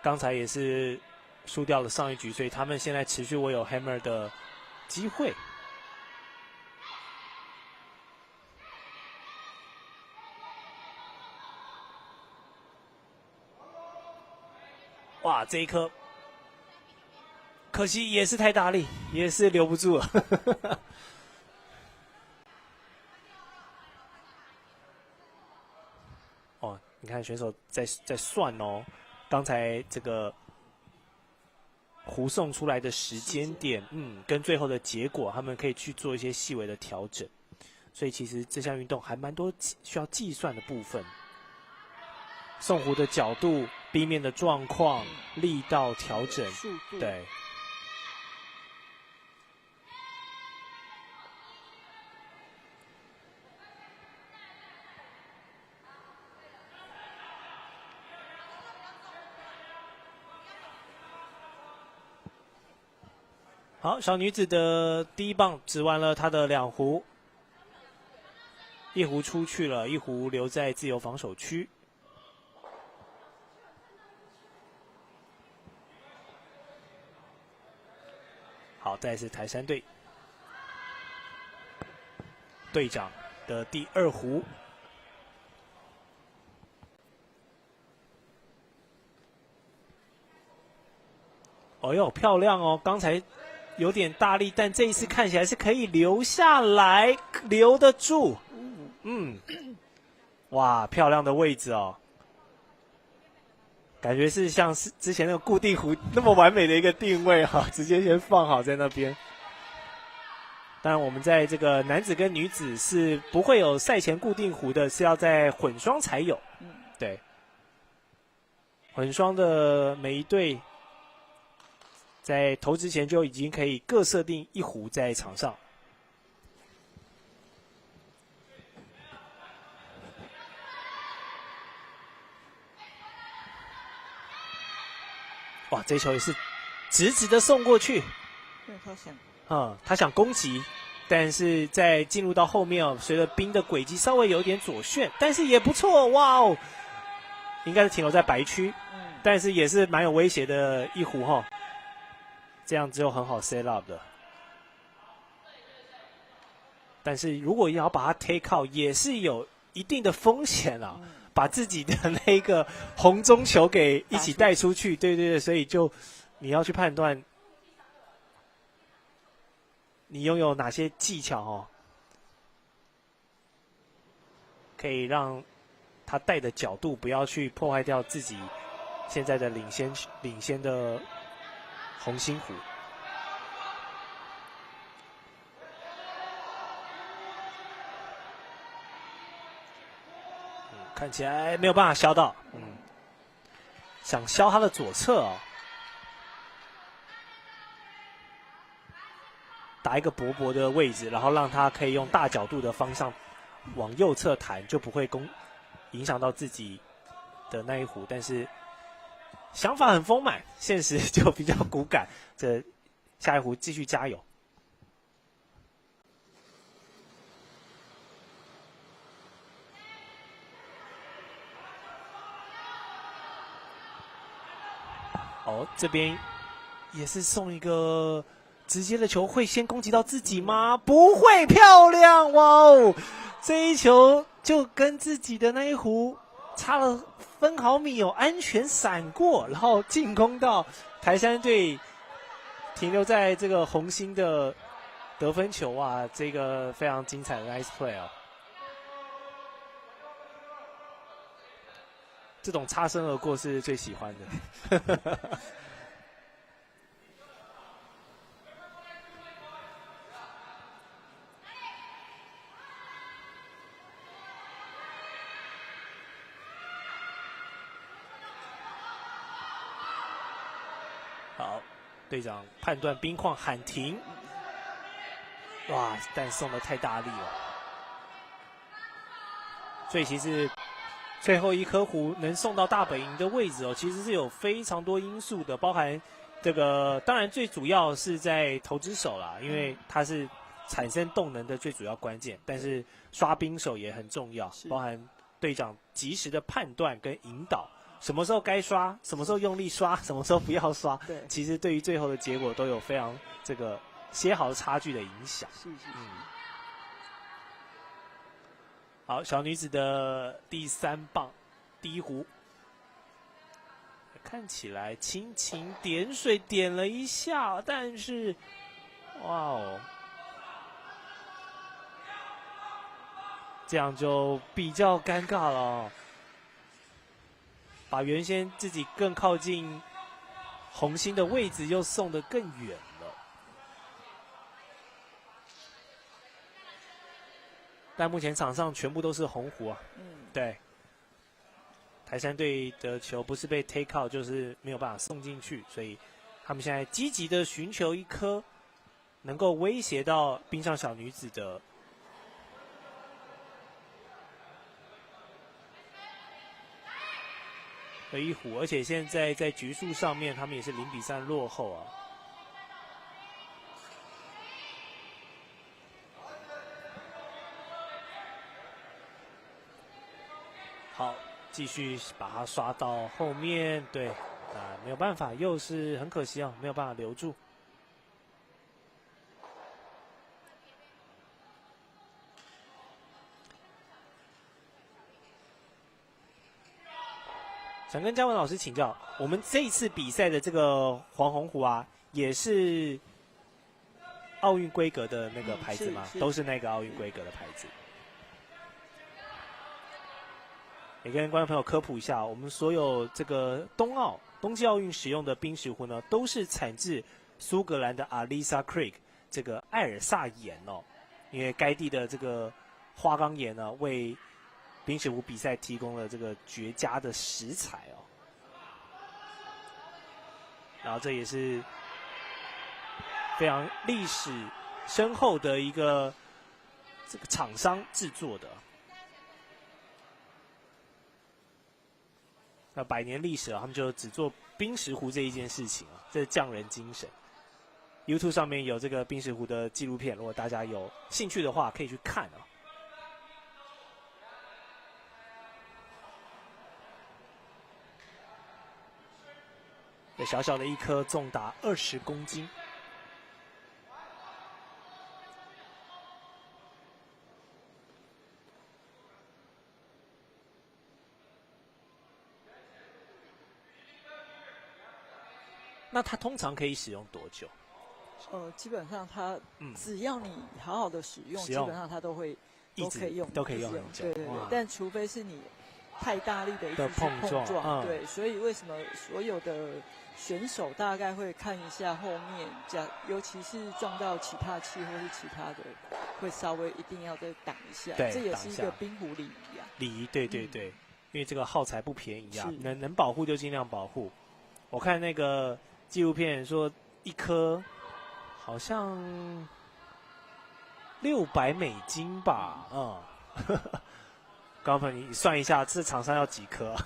刚才也是输掉了上一局，所以他们现在持续握有 Hammer 的机会。哇，这一颗可惜也是太大力，也是留不住了。哦，你看选手在算哦，刚才这个壶送出来的时间点，跟最后的结果，他们可以去做一些细微的调整。所以其实这项运动还蛮多需要计算的部分，送壶的角度、冰面的状况、力道调整，速度，对。好，小女子的第一棒掷完了她的2壶，一壶出去了，一壶留在自由防守区。好，再来是台山队队长的第2壶。哦哟，漂亮哦！刚才有点大力，但这一次看起来是可以留下来，留得住。哇，漂亮的位置哦，感觉是像是之前那个固定壶那么完美的一个定位哈，直接先放好在那边。当然，我们在这个男子跟女子是不会有赛前固定壶的，是要在混双才有。对，混双的每一队在投之前就已经可以各设定1壶在场上。哇，这球也是直直的送过去。对，他想攻击，但是在进入到后面哦，随着冰的轨迹稍微有点左旋，但是也不错，哇哦，应该是停留在白区，但是也是蛮有威胁的1壶哈。这样之后很好 set up 的，但是如果要把它 take out， 也是有一定的风险啊，把自己的那个红中球给一起带出去，对对对，所以就你要去判断你拥有哪些技巧哦，可以让他带的角度不要去破坏掉自己现在的领先的红心壶。看起来没有办法削到，想削他的左侧哦，打一个薄薄的位置，然后让他可以用大角度的方向往右侧弹，就不会影响到自己的那一壶。但是想法很丰满，现实就比较骨感。这下一壶继续加油。哦，这边也是送一个直接的球，会先攻击到自己吗？不会，漂亮，哇哦！这一球就跟自己的那一壶差了分毫米哦，安全闪过，然后进攻到台山队，停留在这个红心的得分球啊，这个非常精彩的 nice play 哦。这种擦身而过是最喜欢的。好，队长判断冰况喊停。哇，但送的太大力了，所以其实最后一颗壶能送到大本营的位置哦，其实是有非常多因素的，包含这个，当然最主要是在投掷手啦，因为它是产生动能的最主要关键，但是刷冰手也很重要，包含队长及时的判断跟引导，什么时候该刷，什么时候用力刷，什么时候不要刷，对，其实对于最后的结果都有非常这个些毫差距的影响。是。好，小女子的第3棒，第1壶，看起来轻轻点水点了一下，但是，哇哦，这样就比较尴尬了哦，把原先自己更靠近红心的位置又送得更远了。但目前场上全部都是红狐啊，对。台山队的球不是被 take out， 就是没有办法送进去，所以他们现在积极的寻求一颗能够威胁到冰上小女子的一壶，而且现在在局数上面，他们也是0-3落后啊。好，继续把它刷到后面，对，没有办法，又是很可惜啊，没有办法留住。想跟嘉文老师请教，我们这一次比赛的这个黄红狐啊，也是奥运规格的那个牌子吗？都是那个奥运规格的牌子。也跟观众朋友科普一下，我们所有这个冬季奥运使用的冰石壶呢，都是产自苏格兰的 Ailsa Creek 这个艾尔萨岩哦，因为该地的这个花岗岩呢，为冰石壶比赛提供了这个绝佳的食材哦。然后这也是非常历史深厚的一个这个厂商制作的。那100年历史啊，他们就只做冰石壶这一件事情啊，这是匠人精神。YouTube 上面有这个冰石壶的纪录片，如果大家有兴趣的话，可以去看啊。这小小的一颗，重达20公斤。那它通常可以使用多久？基本上它只要你好好的使用，基本上它都可以用，都可以用很久。对对对，但除非是你太大力的一次碰撞，对，所以为什么所有的选手大概会看一下后面，尤其是撞到其他器或是其他的，会稍微一定要再挡一下，对，这也是一个冰壶礼仪啊。礼仪，对对对，因为这个耗材不便宜啊，能保护就尽量保护。我看那个纪录片说，一颗好像$600吧，高朋友，你算一下，这厂商要几颗？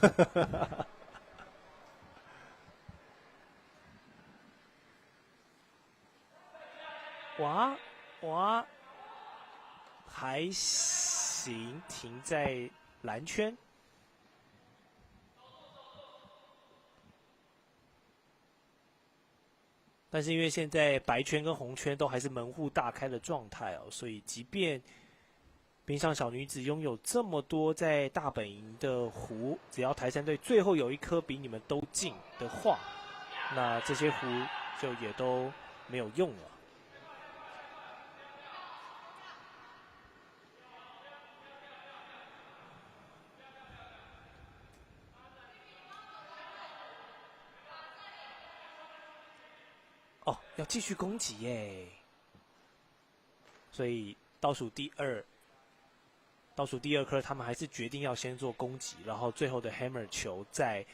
哇，还行，停在蓝圈。但是因为现在白圈跟红圈都还是门户大开的状态哦，所以即便冰上小女子拥有这么多在大本营的壶，只要台山队最后有一颗比你们都近的话，那这些壶就也都没有用了。哦，要继续攻击耶！所以倒数第二颗，他们还是决定要先做攻击，然后最后的 hammer 球再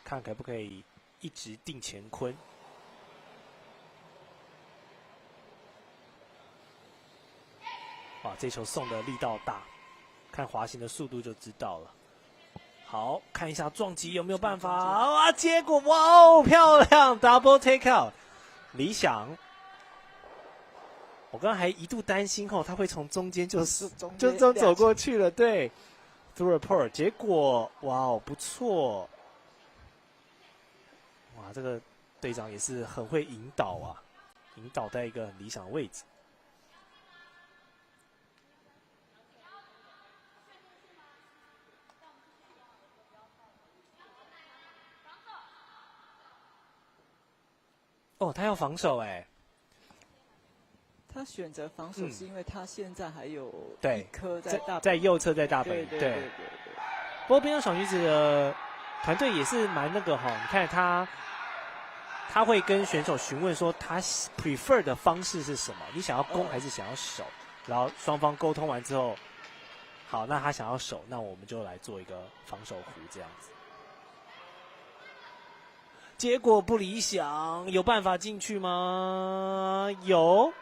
看可不可以一直定乾坤。哇，这球送的力道大，看滑行的速度就知道了。好，看一下撞击有没有办法啊？结果哇哦，漂亮 ，double take out， 理想。我刚刚还一度担心他会从中间就走过去了，对 ，through a port， 结果哇哦，不错。哇，这个队长也是很会引导啊，引导在一个很理想的位置。哦，他要防守哎。他选择防守是因为他现在还有一颗在右侧，在大本营。对。不过冰上小女子的团队也是蛮那个哈，你看他他会跟选手询问说他 prefer 的方式是什么，你想要攻还是想要守？然后双方沟通完之后，好，那他想要守，那我们就来做一个防守弧这样子。结果不理想，有办法进去吗？有，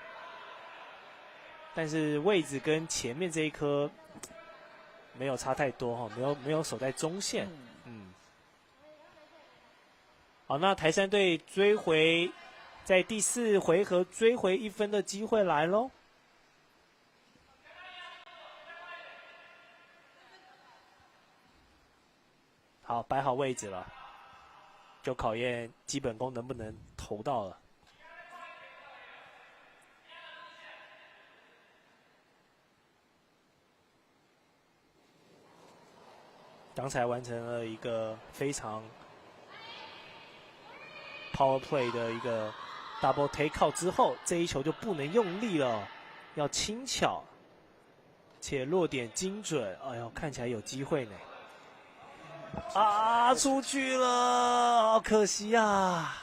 但是位置跟前面这一颗没有差太多哈，没有守在中线。好，那台山队追回，在第4回合追回1分的机会来喽。好，摆好位置了，就考验基本功能不能投到了。刚才完成了一个非常 power play 的一个 double take out 之后，这一球就不能用力了，要轻巧，且落点精准。哎呦，看起来有机会呢。啊，出去了，好可惜啊！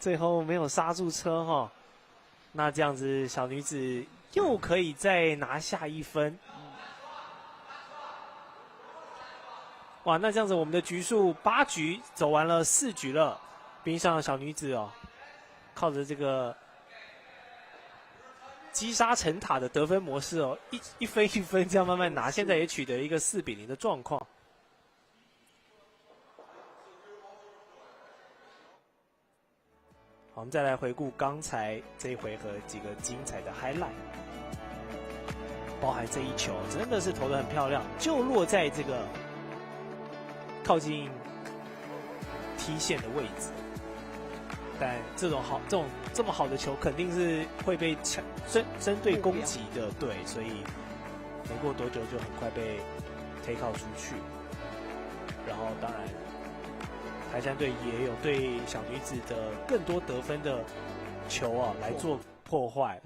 最后没有刹住车哈。那这样子，小女子又可以再拿下1分。哇，那这样子我们的局数8局走完了4局了，冰上小女子哦，靠着这个击杀成塔的得分模式哦，一分一分这样慢慢拿，现在也取得一个4-0的状况。好，我们再来回顾刚才这一回合几个精彩的 highlight， 包含这一球真的是投得很漂亮，就落在这个靠近踢线的位置。但这么好的球，肯定是会被针对攻击的，对，所以没过多久就很快被 take out 出去。然后当然，台山队也有对小女子的更多得分的球啊来做破坏，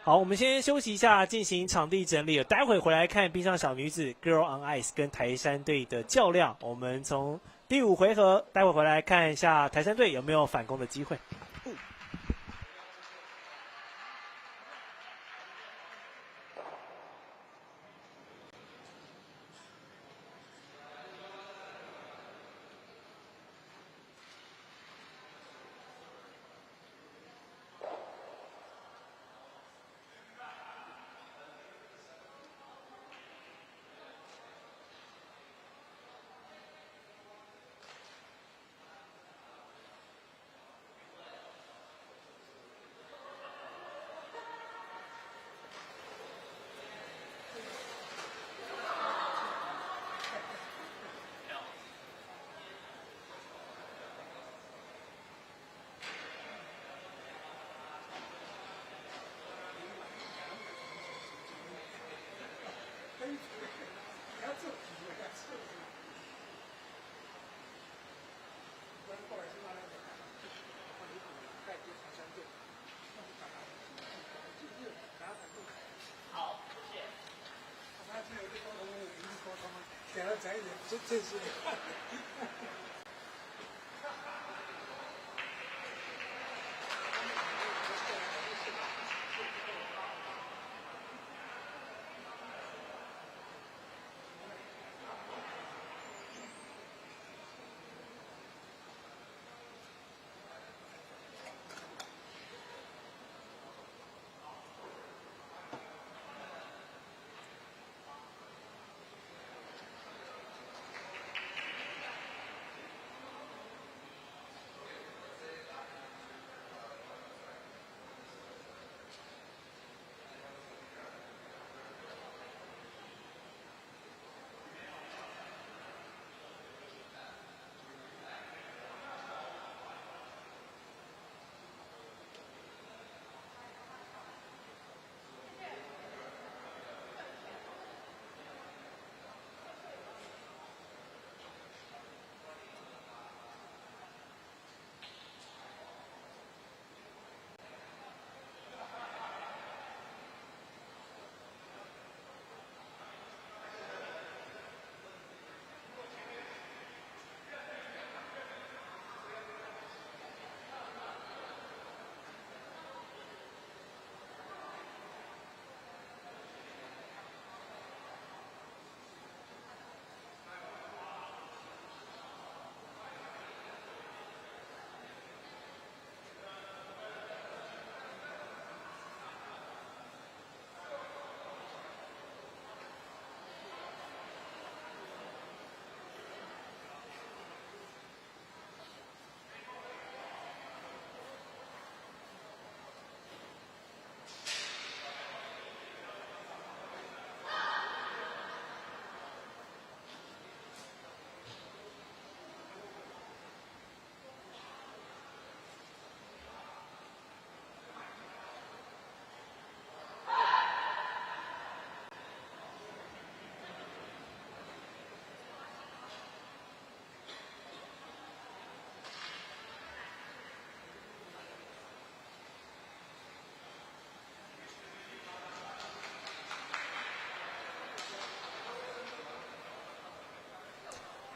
好，我们先休息一下，进行场地整理。待会回来看冰上小女子 Girl on Ice 跟台山队的较量。我们从第5回合，待会回来看一下台山队有没有反攻的机会。这是。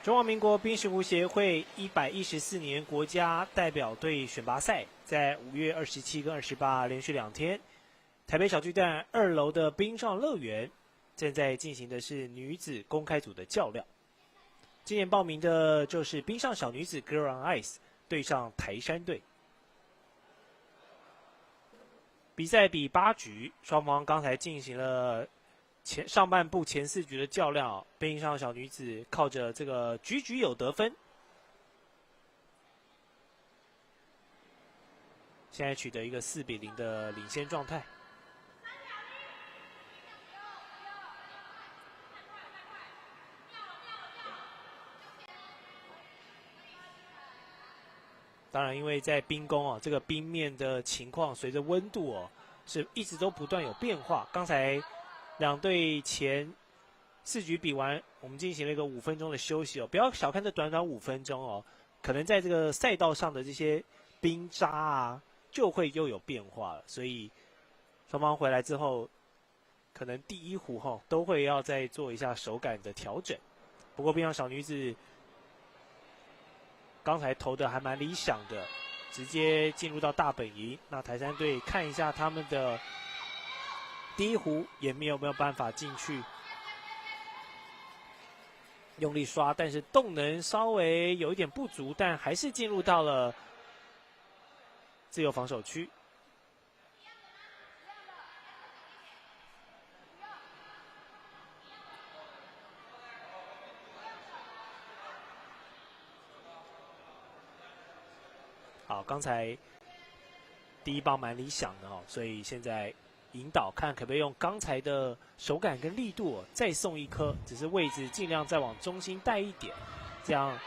中华民国冰石湖协会114年国家代表队选拔赛，在5月27跟28连续2天，台北小巨蛋2楼的冰上乐园正在进行的是女子公开组的较量。今年报名的就是冰上小女子 Girl on Ice 对上台山队。比赛比8局，双方刚才进行了上半部前4局的较量，冰上小女子靠着这个局局有得分，现在取得一个4-0的领先状态。当然，因为在冰宫哦，这个冰面的情况随着温度哦，是一直都不断有变化。刚才两队前4局比完，我们进行了一个5分钟的休息哦。不要小看这短短5分钟哦，可能在这个赛道上的这些冰渣啊，就会又有变化了。所以双方回来之后，可能第1壶都会要再做一下手感的调整。不过冰上小女子刚才投的还蛮理想的，直接进入到大本营。那台山队看一下他们的第1壶也没有办法进去，用力刷，但是动能稍微有一点不足，但还是进入到了自由防守区。好，刚才第1棒蛮理想的哦，所以现在引导看可不可以用刚才的手感跟力度再送1颗，只是位置尽量再往中心带一点，这样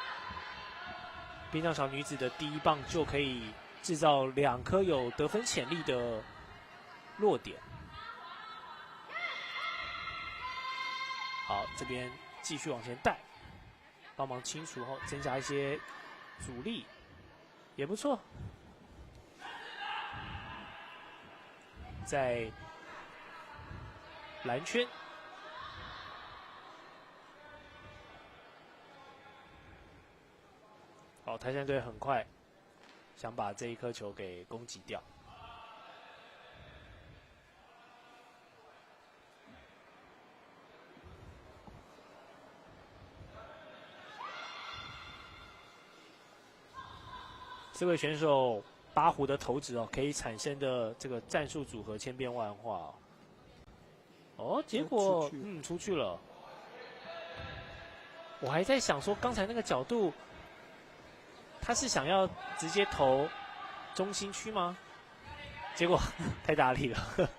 冰上小女子的第1棒就可以制造2颗有得分潜力的落点。好，这边继续往前带，帮忙清除后增加一些阻力。也不错，在蓝圈，好，台山队很快想把这1颗球给攻击掉。这位选手8壶的投掷哦，可以产生的这个战术组合千变万化哦。结果出去了。我还在想说，刚才那个角度，他是想要直接投中心区吗？结果太大力了。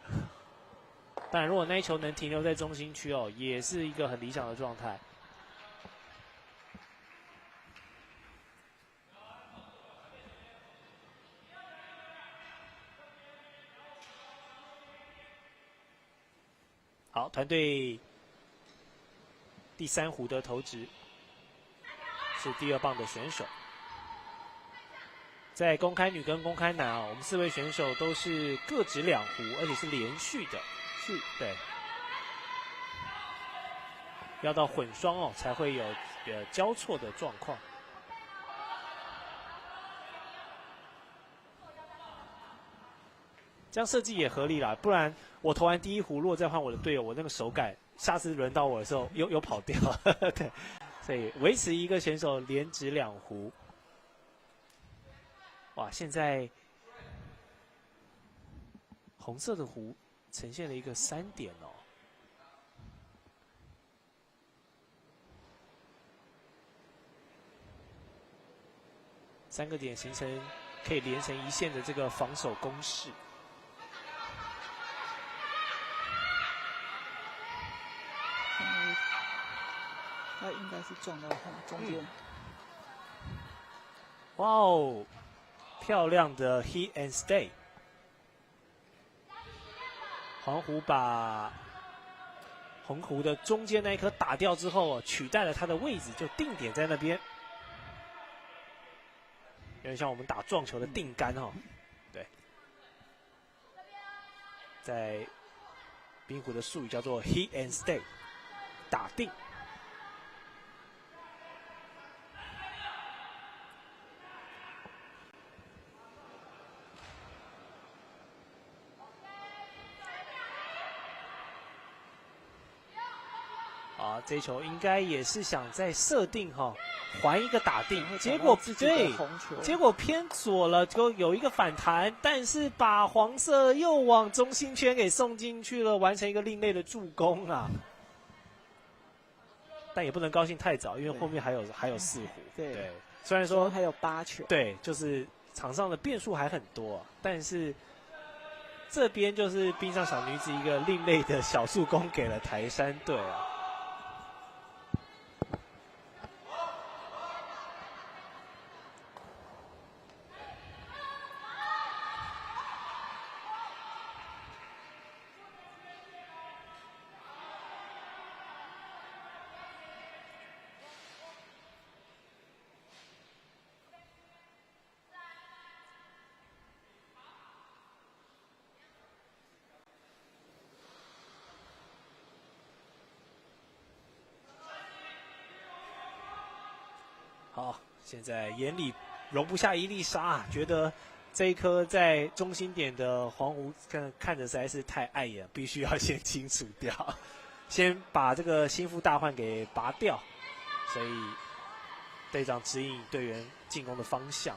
当然，如果那一球能停留在中心区哦，也是一个很理想的状态。好，团队第3壶的投掷是第2棒的选手。在公开女跟公开男我们4位选手都是各掷2壶，而且是连续的，是对。要到混双才会有交错的状况。这样设计也合理啦，不然我投完第1壶，如果再换我的队友，我那个手感，下次轮到我的时候又跑掉，对，所以维持一个选手连掷2壶。哇，现在红色的壶呈现了一个3点哦。3个点形成可以连成一线的这个防守攻势。他应该是撞到中间。哇哦，漂亮的 hit and stay。黄壶把红壶的中间那一颗打掉之后取代了他的位置，就定点在那边。有点像我们打撞球的定杆对，在冰壶的术语叫做 hit and stay， 打定。好，这一球应该也是想再设定还一个打定，结果结果偏左了，就有一个反弹，但是把黄色又往中心圈给送进去了，完成一个另类的助攻啊！但也不能高兴太早，因为后面还有4弧。对，虽然说还有8球。对，就是场上的变数还很多，但是这边就是冰上小女子一个另类的小助攻给了台山队啊。好，现在眼里容不下一粒沙，觉得这一颗在中心点的黄弧看着实在是太碍眼，必须要先清除掉，先把这个心腹大患给拔掉。所以队长指引队员进攻的方向，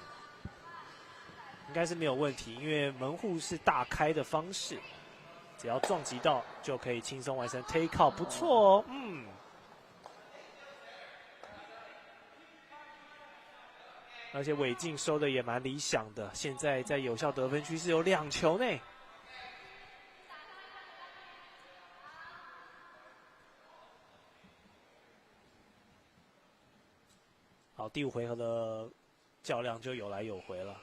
应该是没有问题，因为门户是大开的方式，只要撞击到就可以轻松完成 take out， 不错哦，而且尾劲收的也蛮理想的，现在在有效得分区是有2球呢。好，第5回合的较量就有来有回了。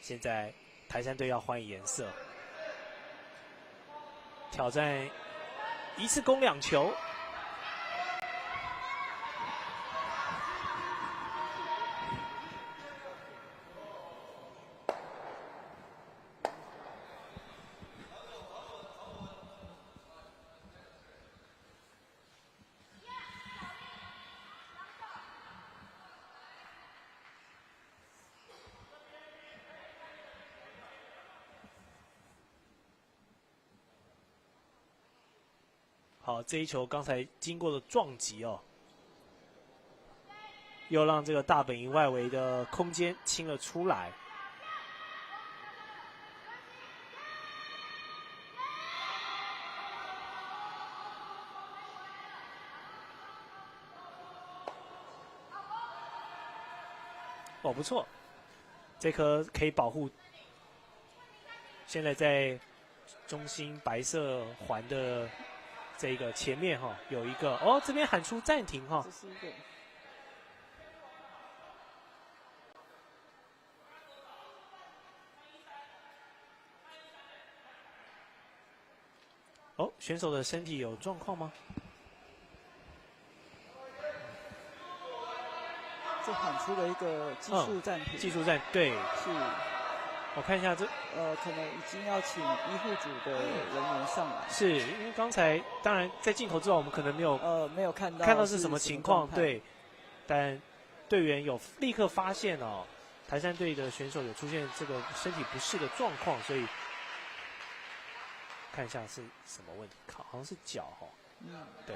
现在台山队要换颜色，挑战一次攻2球。好，这一球刚才经过了撞击哦，又让这个大本营外围的空间清了出来。哦，不错，这颗可以保护。现在在中心白色环的这个前面有一个这边喊出暂停这是一个选手的身体有状况吗？这喊出了一个技术暂停。技术暂对。是。我看一下这可能已经要请医护组的人员上来。是因为刚才当然在镜头之外，我们可能没有看到是什么情况，对。但队员有立刻发现台山队的选手有出现这个身体不适的状况，所以看一下是什么问题，好像是脚对，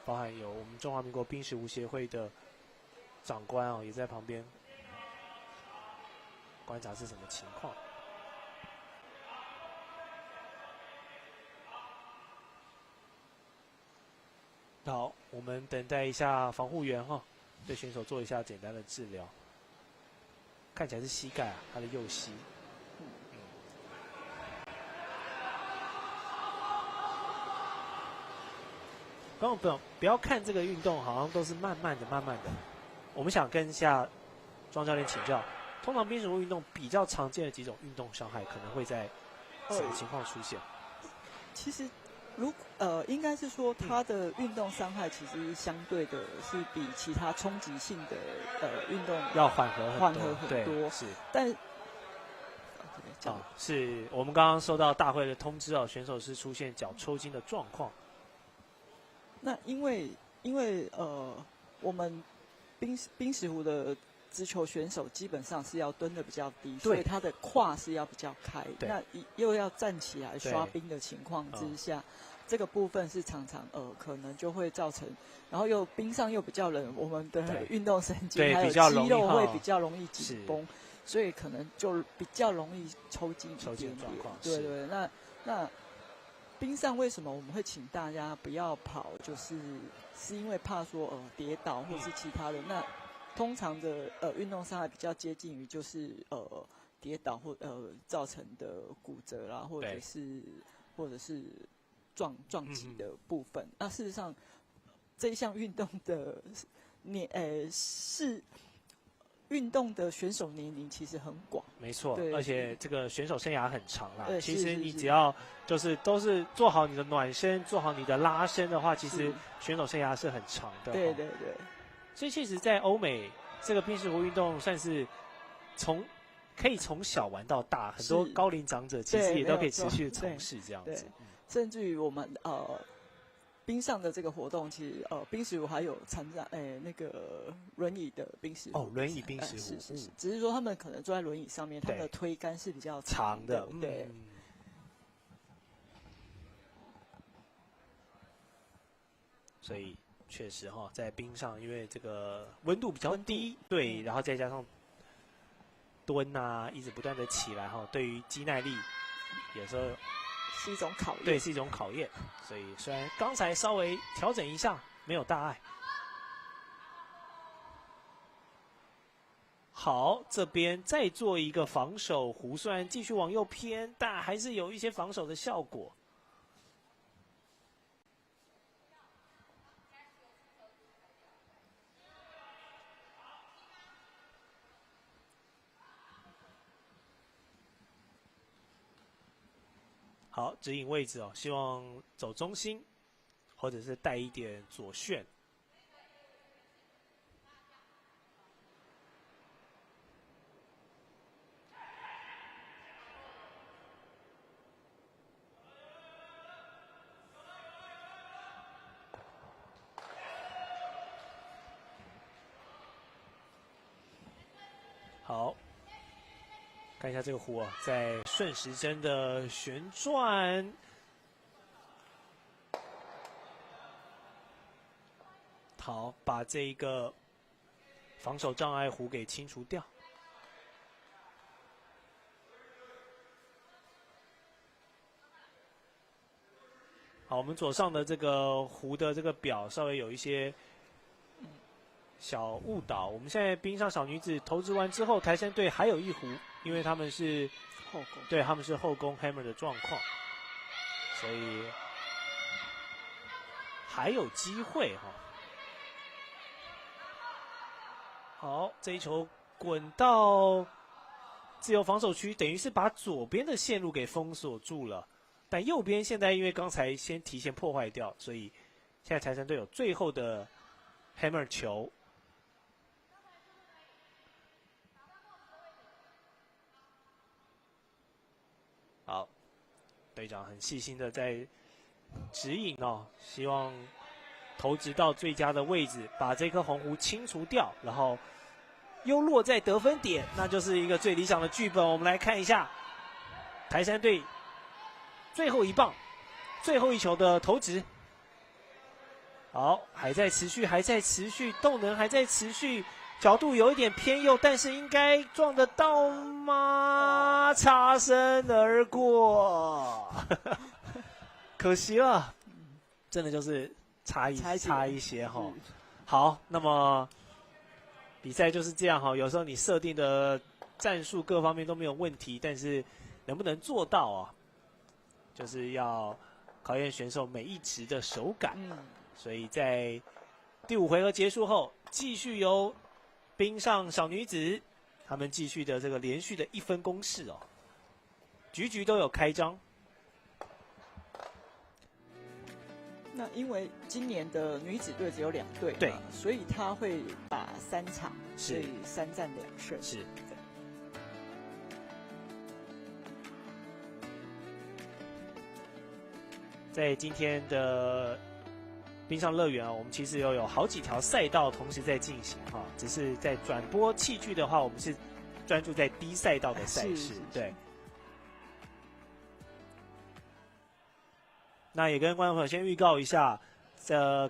包含有我们中华民国冰石无协会的长官也在旁边观察是什么情况。好，我们等待一下防护员对选手做一下简单的治疗。看起来是膝盖他的右膝。刚刚不要看这个运动，好像都是慢慢的。我们想跟一下庄教练请教，通常冰石运动比较常见的几种运动伤害，可能会在什么情况出现？其实，应该是说它的运动伤害其实相对的是比其他冲击性的运动要缓和很多。是，但是我们刚刚收到大会的通知选手是出现脚抽筋的状况。那因为我们冰石湖的直球选手基本上是要蹲的比较低，所以他的胯是要比较开。那又要站起来刷冰的情况之下，这个部分是常常可能就会造成，然后又冰上又比较冷，我们的运动神经还有肌肉会比较容易紧绷，所以可能就比较容易抽筋一点点。对对，那冰上为什么我们会请大家不要跑？是因为怕说跌倒或是其他的。那通常的运动伤害比较接近于就是跌倒或造成的骨折啦，或者是撞击的部分。那事实上这一项运动的运动的选手年龄其实很广，没错，而且这个选手生涯很长啦。其实你是只要都是做好你的暖身，做好你的拉伸的话，其实选手生涯是很长的。对对对。所以其实，在欧美这个冰石湖运动算是可以从小玩到大，很多高龄长者其实也都可以持续从事这样子。甚至于我们冰上的这个活动，其实冰石湖还有参加那个轮椅的冰石湖。轮椅冰石湖是，只是说他们可能坐在轮椅上面，他们的推杆是比较长的。对。所以确实在冰上，因为这个温度比较低，对，然后再加上蹲啊，一直不断的起来对于肌耐力有时候是一种考验，对，是一种考验。所以虽然刚才稍微调整一下，没有大碍。好，这边再做一个防守弧，虽然继续往右偏，但还是有一些防守的效果。好，指引位置希望走中心，或者是带一点左旋。好。看一下这个弧在顺时针的旋转，好，把这一个防守障碍弧给清除掉。好，我们左上的这个弧的这个表稍微有一些小误导。我们现在冰上小女子投掷完之后，台山队还有一弧。因为他们是后攻，对，他们是后攻 hammer 的状况，所以还有机会好，这一球滚到自由防守区，等于是把左边的线路给封锁住了。但右边现在因为刚才先提前破坏掉，所以现在台山队有最后的 hammer 球。好，队长很细心的在指引希望投掷到最佳的位置，把这颗红弧清除掉，然后又落在得分点，那就是一个最理想的剧本。我们来看一下台山队最后一棒、最后一球的投掷。好，还在持续，动能还在持续。角度有一点偏右，但是应该撞得到吗？擦身而过，可惜了，真的就是差一些好，那么比赛就是这样有时候你设定的战术各方面都没有问题，但是能不能做到就是要考验选手每一直的手感。所以在第5回合结束后，继续由冰上小女子，他们继续的这个连续的1分攻势局局都有开张。那因为今年的女子队只有2队，对，所以他会打3场，所以3战2胜。是。在今天的冰上乐园我们其实有好几条赛道同时在进行只是在转播器具的话，我们是专注在低赛道的赛事，对。那也跟观众朋友先预告一下，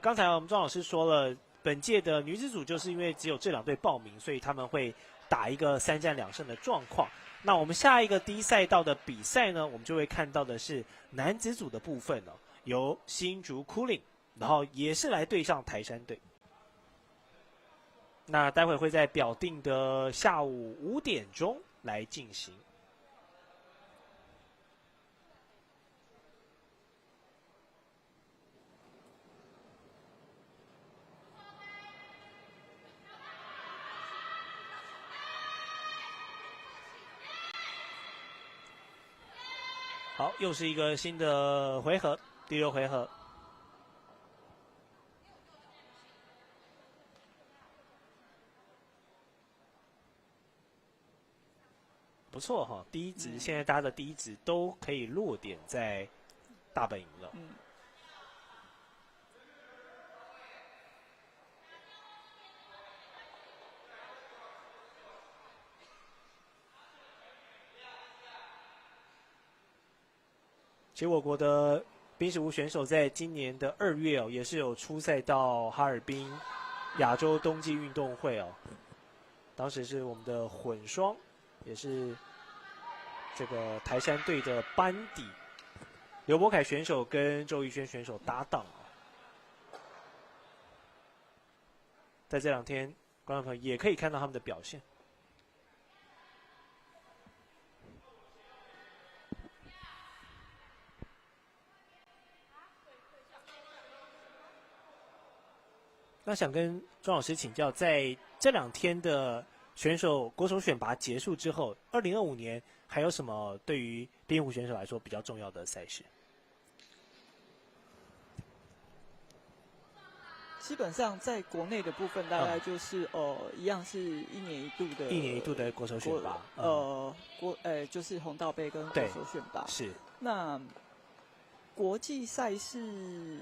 刚才我们庄老师说了，本届的女子组就是因为只有这2队报名，所以他们会打一个3战2胜的状况。那我们下一个第一赛道的比赛呢，我们就会看到的是男子组的部分哦，由新竹 Cooling， 然后也是来对上台山队。那待会会在表定的下午5点钟来进行。好，又是一个新的回合，第6回合。不错哈，第一局现在大家的第一局都可以落点在大本营了。其实我国的冰石湖选手在今年的2月哦，也是有出赛到哈尔滨亚洲冬季运动会哦。当时是我们的混双，也是这个台山队的班底，刘柏凯选手跟周怡轩选手搭档哦。在这2天，观众朋友也可以看到他们的表现。那想跟庄老师请教，在这2天的选手国手选拔结束之后，2025年还有什么对于冰石湖选手来说比较重要的赛事？基本上在国内的部分，大概就是一样是1年1度的国手选拔，就是红道杯跟国手选拔。是。那国际赛事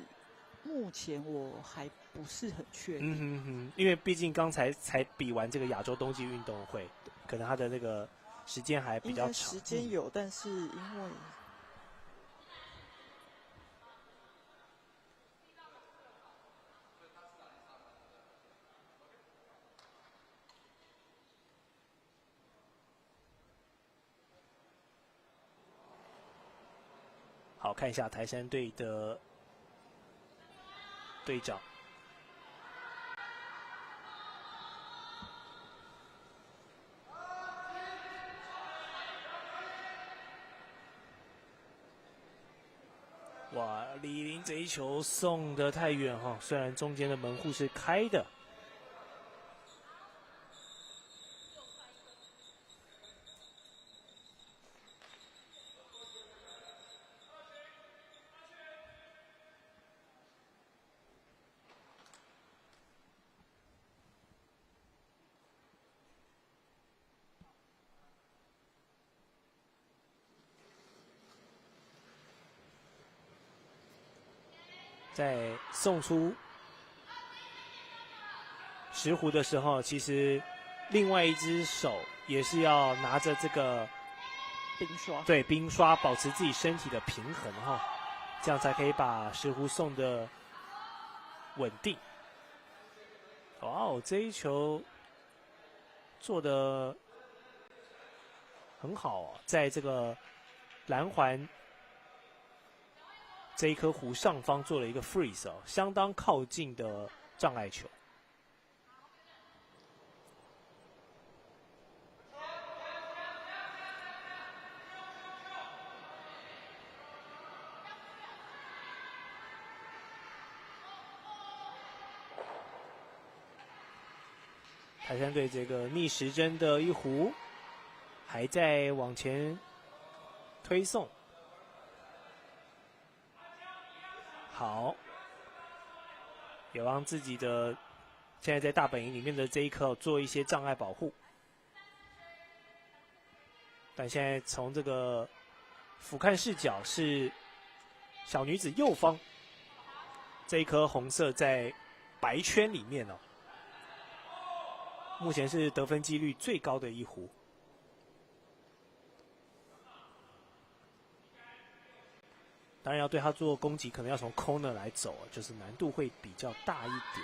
目前我还不是很确定。因为毕竟刚才比完这个亚洲冬季运动会，可能他的那个时间还比较长。时间有，但是因为好，看一下台山队的队长。哇，李林这一球送得太远哈，虽然中间的门户是开的。在送出石壶的时候，其实另外一只手也是要拿着这个冰刷，对，冰刷保持自己身体的平衡哈，这样才可以把石壶送的稳定。哇哦，这一球做得很好哦，在这个蓝环这一颗壶上方做了一个 freeze 哦，相当靠近的障碍球。台山队这个逆时针的一壶，还在往前推送。好，有让自己的现在在大本营里面的这一颗做一些障碍保护，但现在从这个俯瞰视角是小女子右方这一颗红色在白圈里面哦，目前是得分几率最高的一壶。当然要对他做攻击，可能要从 corner 来走，就是难度会比较大一点。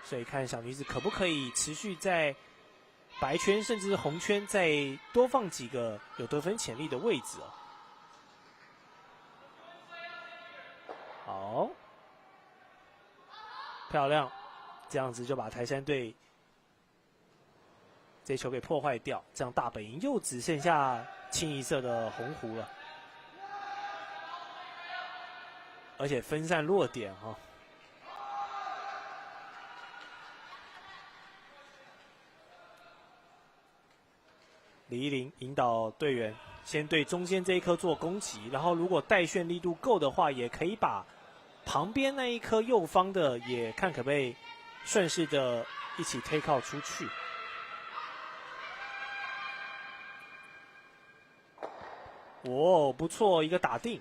所以看小女子可不可以持续在白圈甚至是红圈再多放几个有得分潜力的位置哦。好，漂亮，这样子就把台山队这球给破坏掉，这样大本营又只剩下清一色的红狐了，而且分散落点哈、哦。李依林引导队员先对中间这一颗做攻击，然后如果带旋力度够的话，也可以把旁边那一颗右方的也看可不可以顺势的一起 take out 出去。哦，不错，一个打定，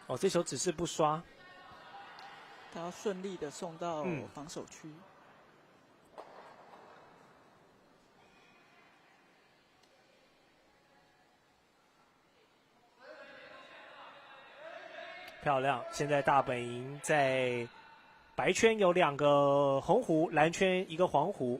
哦，这球只是不刷，他要顺利的送到防守区。漂亮！现在大本营在白圈有2个红狐，蓝圈1个黄狐。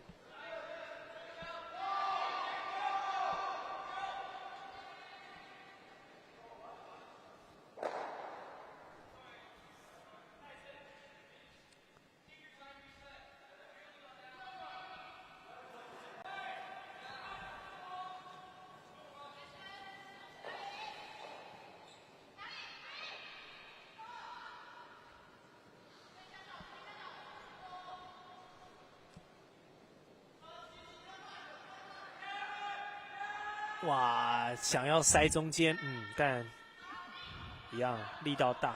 哇，想要塞中间，但一样力道大。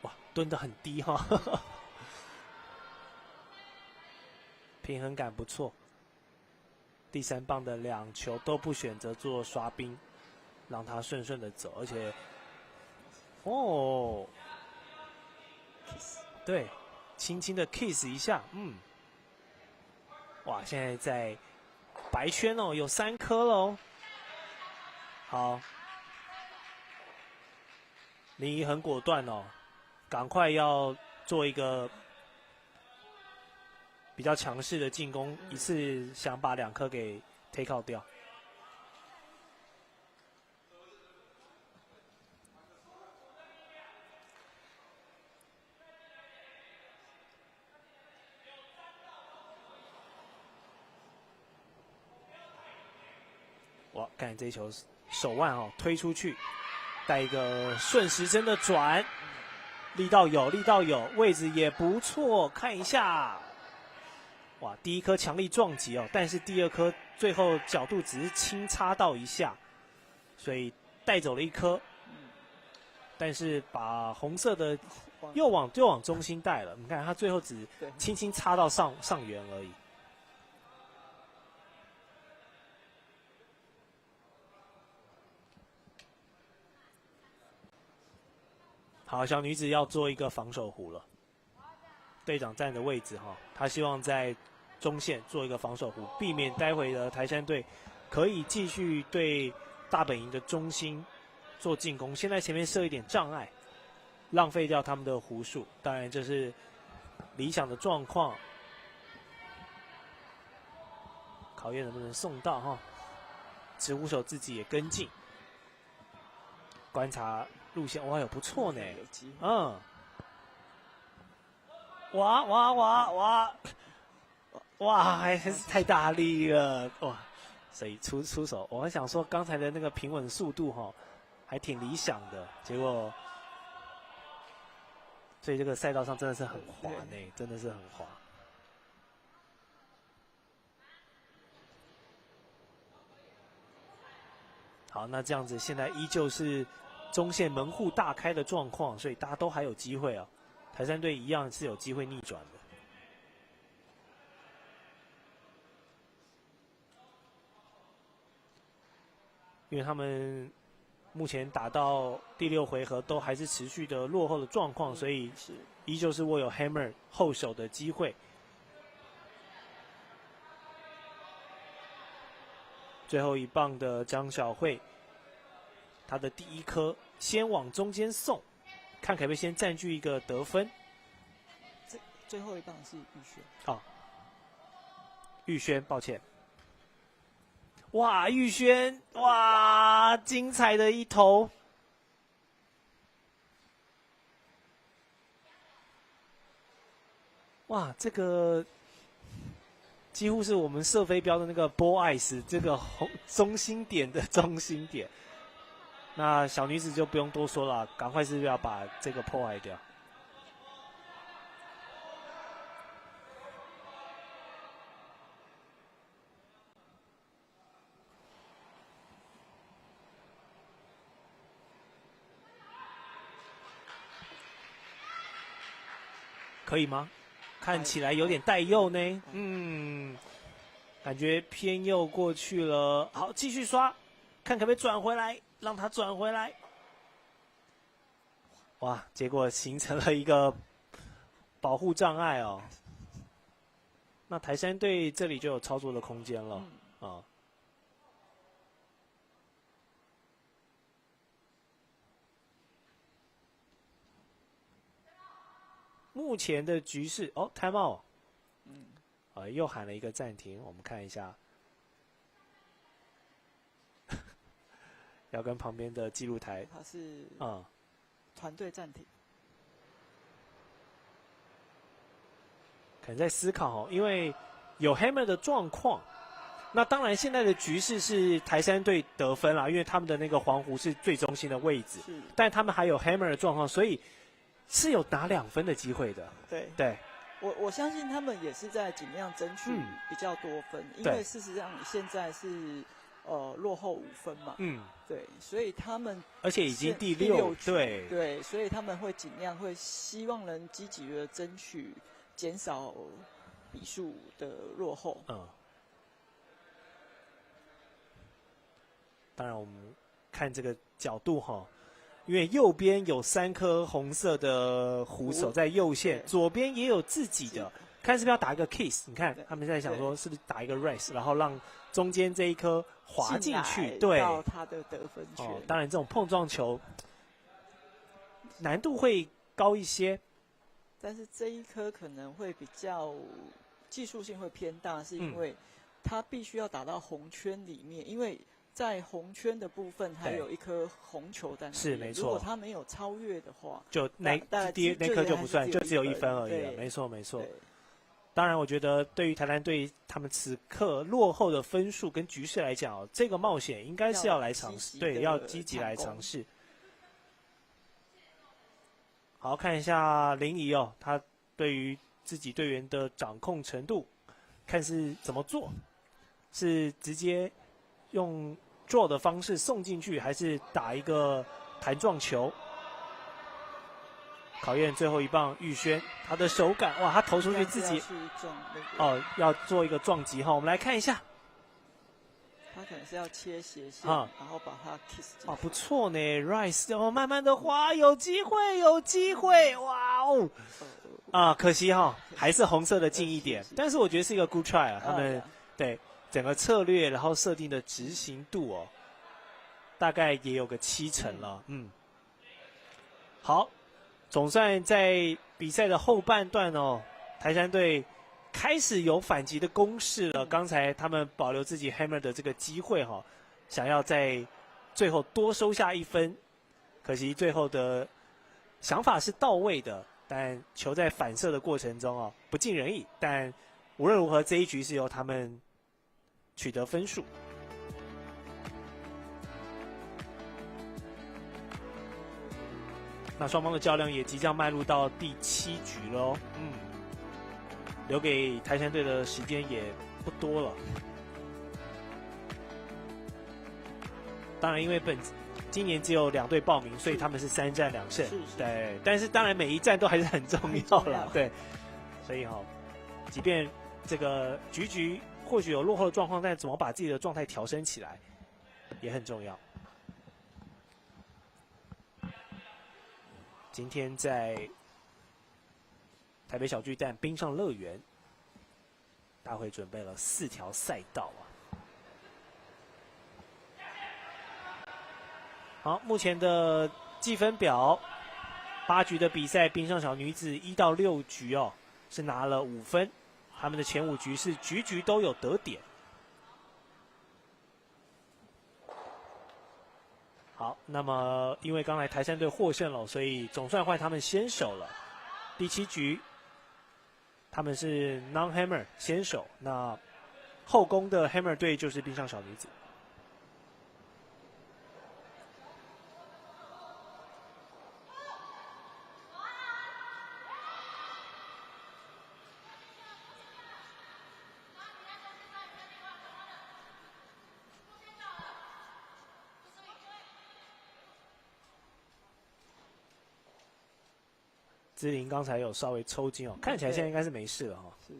哇，蹲得很低哈，平衡感不错。第3棒的2球都不选择做刷冰，让他顺顺的走，而且，哦，对，轻轻的 kiss 一下，哇，现在在白圈哦，有3颗喽，好，林怡很果断哦，赶快要做一个比较强势的进攻，一次想把2颗给 take out 掉。哇，看这球手腕哦推出去，带一个顺时针的转，力道有，力道有，位置也不错，看一下。哇，第1颗强力撞击哦，但是第2颗最后角度只是轻擦到一下，所以带走了1颗，但是把红色的又往中心带了。你看他最后只轻轻擦到上缘而已。好，小女子要做一个防守弧了。队长站的位置哈，他希望在中线做一个防守弧，避免待会的台山队可以继续对大本营的中心做进攻。现在前面设一点障碍，浪费掉他们的弧数。当然这是理想的状况，考验能不能送到哈。持弧手自己也跟进，观察路线，哇，有不错呢，哇，还是太大力了，哇，所以出手，我还想说刚才的那个平稳速度哈，还挺理想的，结果，所以这个赛道上真的是很滑呢，真的是很滑。好，那这样子现在依旧是中线门户大开的状况，所以大家都还有机会啊。台山队一样是有机会逆转的。因为他们目前打到第6回合都还是持续的落后的状况，所以依旧是握有 Hammer 后手的机会。最后一棒的张小慧，她的第一颗先往中间送，看可不可以先占据一个得分。最后一棒是玉轩。哦，玉轩，抱歉。哇，玉轩，哇，精彩的一投！哇，这个几乎是我们射飞镖的那个 ball ice 这个中心点的中心点。那小女子就不用多说了，赶快是不是要把这个破坏掉？可以吗？看起来有点带右呢，感觉偏右过去了。好，继续刷，看可不可以转回来，让他转回来。哇，结果形成了一个保护障碍哦。那台山队这里就有操作的空间了啊。目前的局势哦 ，time out， 又喊了一个暂停，我们看一下，要跟旁边的记录台，他是团队暂停，可能在思考哦，因为有 Hammer 的状况，那当然现在的局势是台山队得分啦，因为他们的那个黄湖是最中心的位置，但他们还有 Hammer 的状况，所以是有拿2分的机会的。对，我相信他们也是在尽量争取比较多分，因为事实上现在是落后5分嘛，对，所以他们而且已经第6局，对，所以他们会尽量会希望能积极的争取减少比数的落后。当然我们看这个角度哈。因为右边有3颗红色的弧手在右线，左边也有自己的，看是不是要打一个 kiss？ 你看他们在想说是不是打一个 race， 然后让中间这一颗滑进去，对，到他的得分圈。当然这种碰撞球难度会高一些，但是这一颗可能会比较技术性会偏大，是因为他必须要打到红圈里面，因为在红圈的部分还有一颗红球在那里，是没错。如果他没有超越的话，就那颗就不算，就只有1分而已了。没错没错。当然，我觉得对于台南队他们此刻落后的分数跟局势来讲，这个冒险应该是要来尝试，对，要积极来尝试。好，看一下林怡哦，他对于自己队员的掌控程度，看是怎么做，是直接用draw 的方式送进去，还是打一个弹撞球？考验最后一棒玉轩，他的手感哇，他投出去自己要做一个撞击哈。我们来看一下，他可能是要切斜线，然后把它 kiss 进去。不错呢 ，Rice 慢慢的滑，有机会，有机会，哇哦！可惜还是红色的近一点，但是我觉得是一个 good try 啊，他们对。整个策略，然后设定的执行度大概也有个70%了。好，总算在比赛的后半段台山队开始有反击的攻势了。刚才他们保留自己 Hammer 的这个机会想要在最后多收下1分，可惜最后的想法是到位的，但球在反射的过程中不尽人意。但无论如何，这一局是由他们取得分数。那双方的较量也即将迈入到第7局了哦。留给台山队的时间也不多了。当然，因为今年只有2队报名，所以他们是3战2胜。对，但是当然每一战都还是很重要啦。对，所以即便这个局或许有落后的状况，但怎么把自己的状态调升起来，也很重要。今天在台北小巨蛋冰上乐园，大会准备了4条赛道啊。好，目前的计分表，8局的比赛，冰上小女子1到6局哦，是拿了5分，他们的前5局是局都有得点。好，那么因为刚才台山队获胜了，所以总算换他们先手了。第7局，他们是 Non-Hammer 先手，那后攻的 Hammer 队就是冰上小女子。姿麟刚才有稍微抽筋哦，看起来现在应该是没事了哈。是，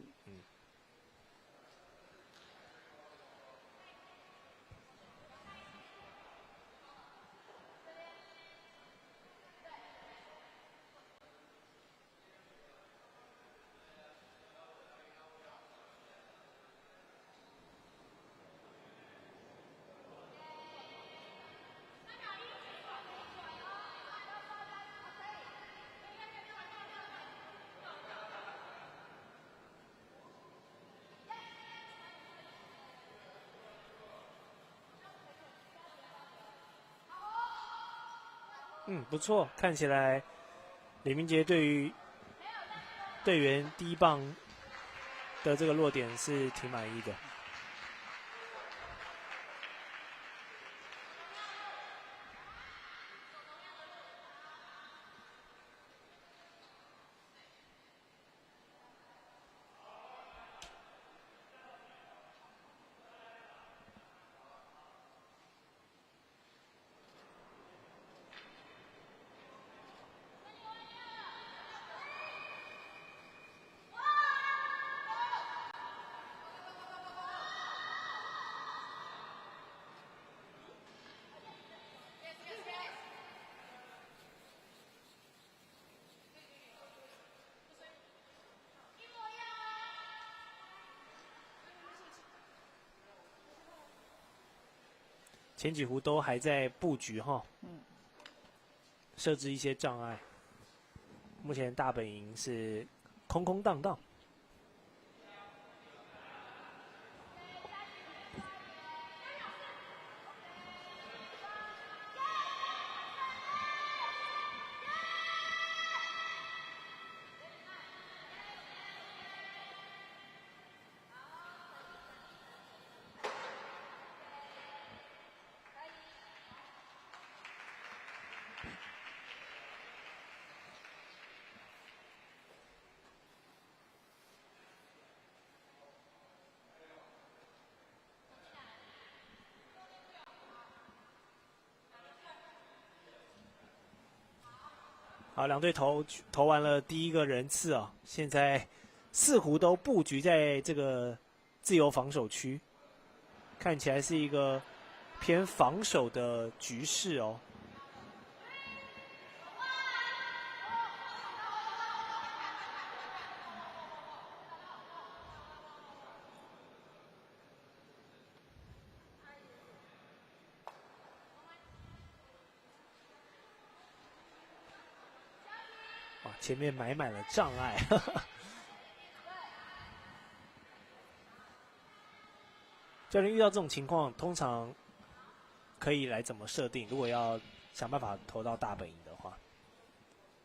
不错，看起来李明杰对于队员第一棒的这个落点是挺满意的。前几壶都还在布局哈，设置一些障碍。目前大本营是空空荡荡。好，两队投完了第一个人次啊，现在4壶都布局在这个自由防守区，看起来是一个偏防守的局势哦。前面埋满了障碍，教练遇到这种情况，通常可以来怎么设定？如果要想办法投到大本营的话，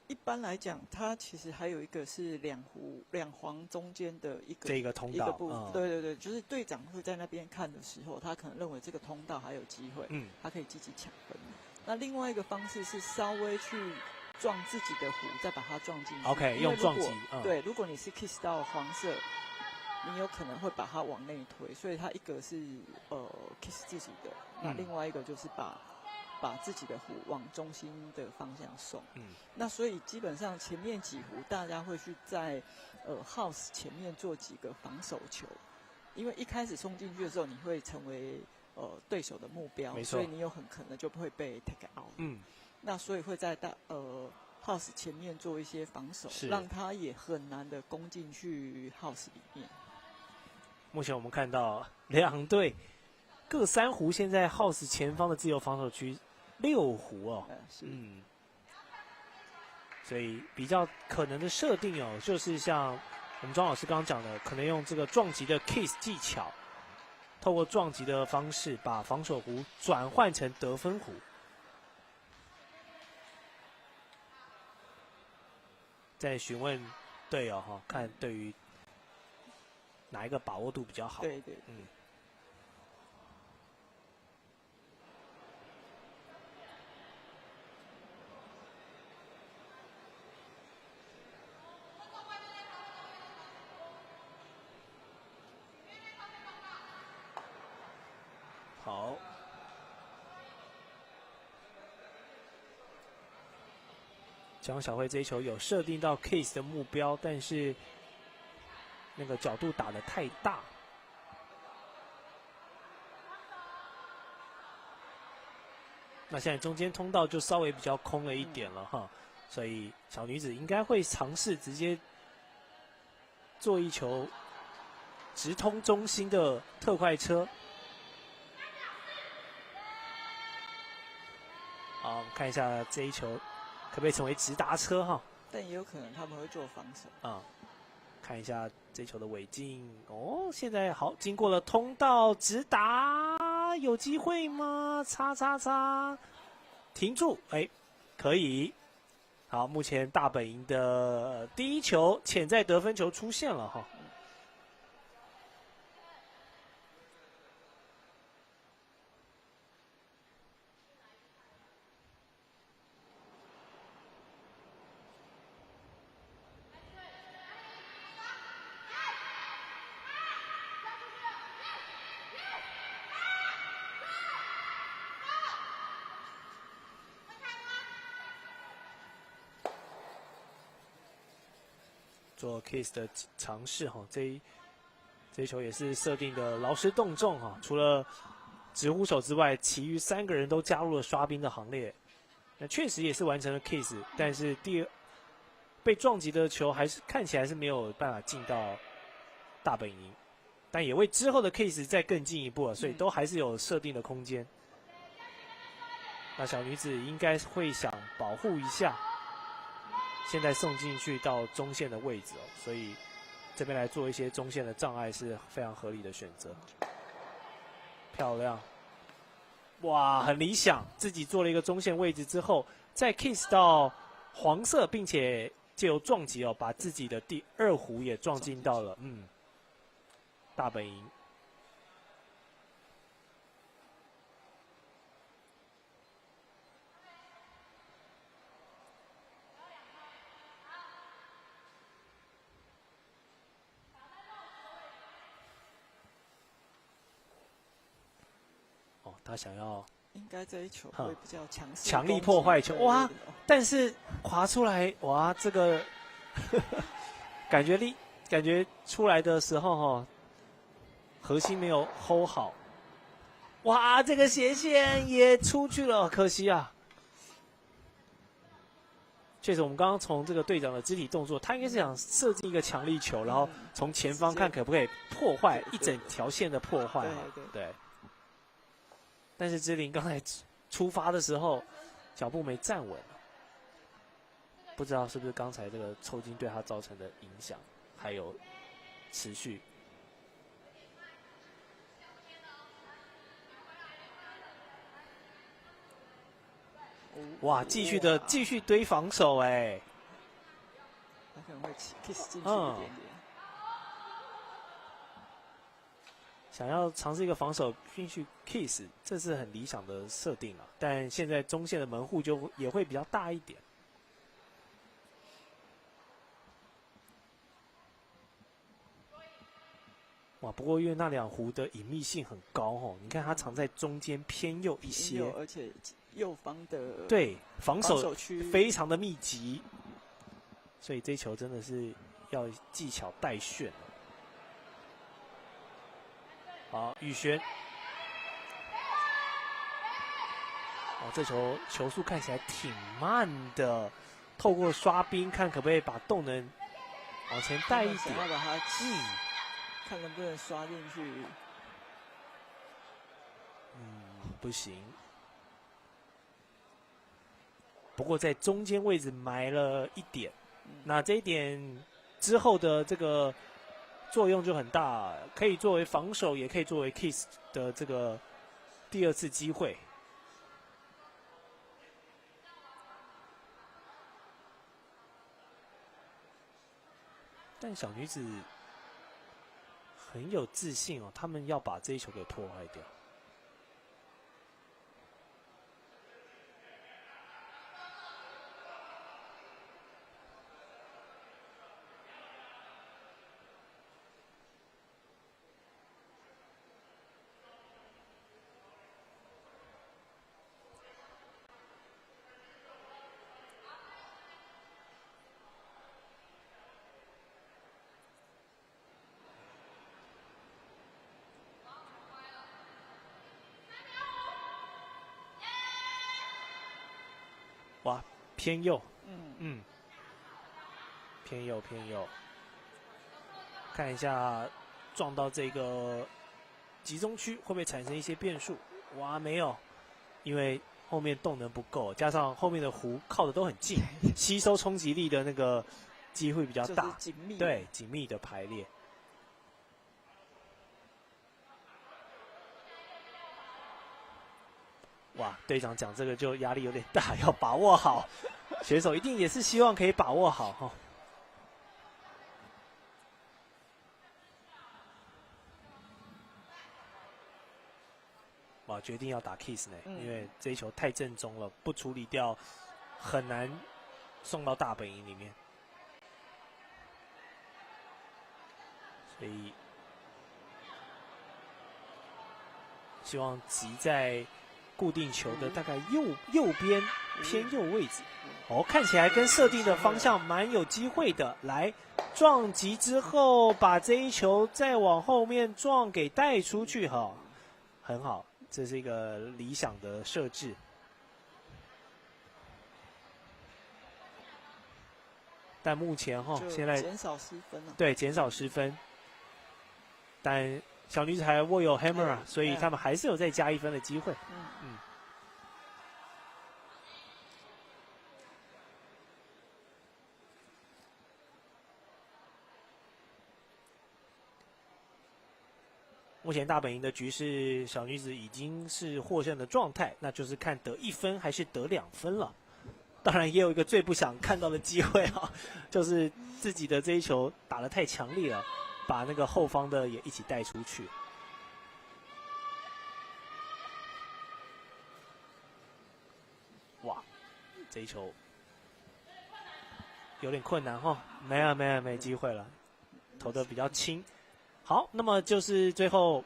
一般来讲，它其实还有一个是两黄中间的一个这个通道，对对对，就是队长会在那边看的时候，他可能认为这个通道还有机会，他可以积极抢分。那另外一个方式是稍微去撞自己的弧，再把它撞进去。 OK， 用撞击。对，如果你是 kiss 到黄色，你有可能会把它往内推，所以它一个是kiss 自己的，那另外一个就是把自己的弧往中心的方向送。那所以基本上前面几弧大家会去在house 前面做几个防守球，因为一开始送进去的时候，你会成为对手的目标，所以你有很可能就会被 take out。那所以会在house 前面做一些防守，让他也很难的攻进去 house 里面。目前我们看到两队各3弧，现在 house 前方的自由防守区6弧哦。所以比较可能的设定哦，就是像我们庄老师刚刚讲的，可能用这个撞击的 kiss 技巧，透过撞击的方式把防守弧转换成得分弧。再询问队友哈，看对于哪一个把握度比较好。对。好。江小慧这一球有设定到 case 的目标，但是那个角度打得太大。那现在中间通道就稍微比较空了一点了哈，所以小女子应该会尝试直接做一球直通中心的特快车。好，我们看一下这一球可不可以成为直达车哈？但也有可能他们会做防守。看一下这球的尾劲哦，现在好，经过了通道直达，有机会吗？停住，可以。好，目前大本营的第一球潜在得分球出现了哈。做 kiss 的尝试哈，这一球也是设定的劳师动众哈，除了直呼手之外，其余3个人都加入了刷兵的行列。那确实也是完成了 kiss， 但是被撞击的球还是看起来是没有办法进到大本营，但也为之后的 kiss 再更进一步了，所以都还是有设定的空间。那小女子应该会想保护一下。现在送进去到中线的位置哦，所以这边来做一些中线的障碍是非常合理的选择。漂亮，哇，很理想！自己做了一个中线位置之后，再 kiss 到黄色，并且借由撞击哦，把自己的第2弧也撞进到了大本营。他想要，应该这一球会比较强力破坏球哇！但是滑出来哇，这个感觉出来的时候哈，核心没有 hold 好，哇，这个斜线也出去了，可惜啊。确实，我们刚刚从这个队长的肢体动作，他应该是想设计一个强力球，然后从前方看可不可以破坏一整条线的破坏。对。但是芝琳刚才出发的时候，脚步没站稳，不知道是不是刚才这个抽筋对他造成的影响，还有持续。哇，继续堆防守哎，他可能会 kiss 进去一点点。想要尝试一个防守进去 kiss， 这是很理想的设定啊。但现在中线的门户也会比较大一点。不过因为那两湖的隐秘性很高哦，你看它藏在中间偏右一些，而且右方的对防守区非常的密集，所以这球真的是要技巧带炫。好，宇轩，这球速看起来挺慢的，透过刷冰看可不可以把动能往前带一点，要把它看能不能刷进去。不行。不过在中间位置埋了一点，那这一点之后的这个作用就很大，可以作为防守，也可以作为 Kiss 的这个第二次机会。但小女子很有自信哦，他们要把这一球给破坏掉。哇，偏右，偏右，看一下撞到这个集中区会不会产生一些变数？哇，没有，因为后面动能不够，加上后面的湖靠的都很近，吸收冲击力的那个机会比较大，对，紧密的排列。哇，队长讲这个就压力有点大，要把握好。选手一定也是希望可以把握好哈。哇，决定要打 Kiss 呢，因为这一球太正宗了，不处理掉很难送到大本营里面。所以希望击在固定球的大概右边偏右位置。看起来跟设定的方向蛮有机会的。来，撞击之后把这一球再往后面撞给带出去哈，很好，这是一个理想的设置。但目前现在减少失分了。对，减少失分。但小女子还握有 Hammer 啊，所以他们还是有再加1分的机会。目前大本营的局势，小女子已经是获胜的状态，那就是看得1分还是得2分了。当然，也有一个最不想看到的机会啊，就是自己的这一球打得太强烈了，把那个后方的也一起带出去。哇，这一球有点困难哈，没机会了，投得比较轻。好，那么就是最后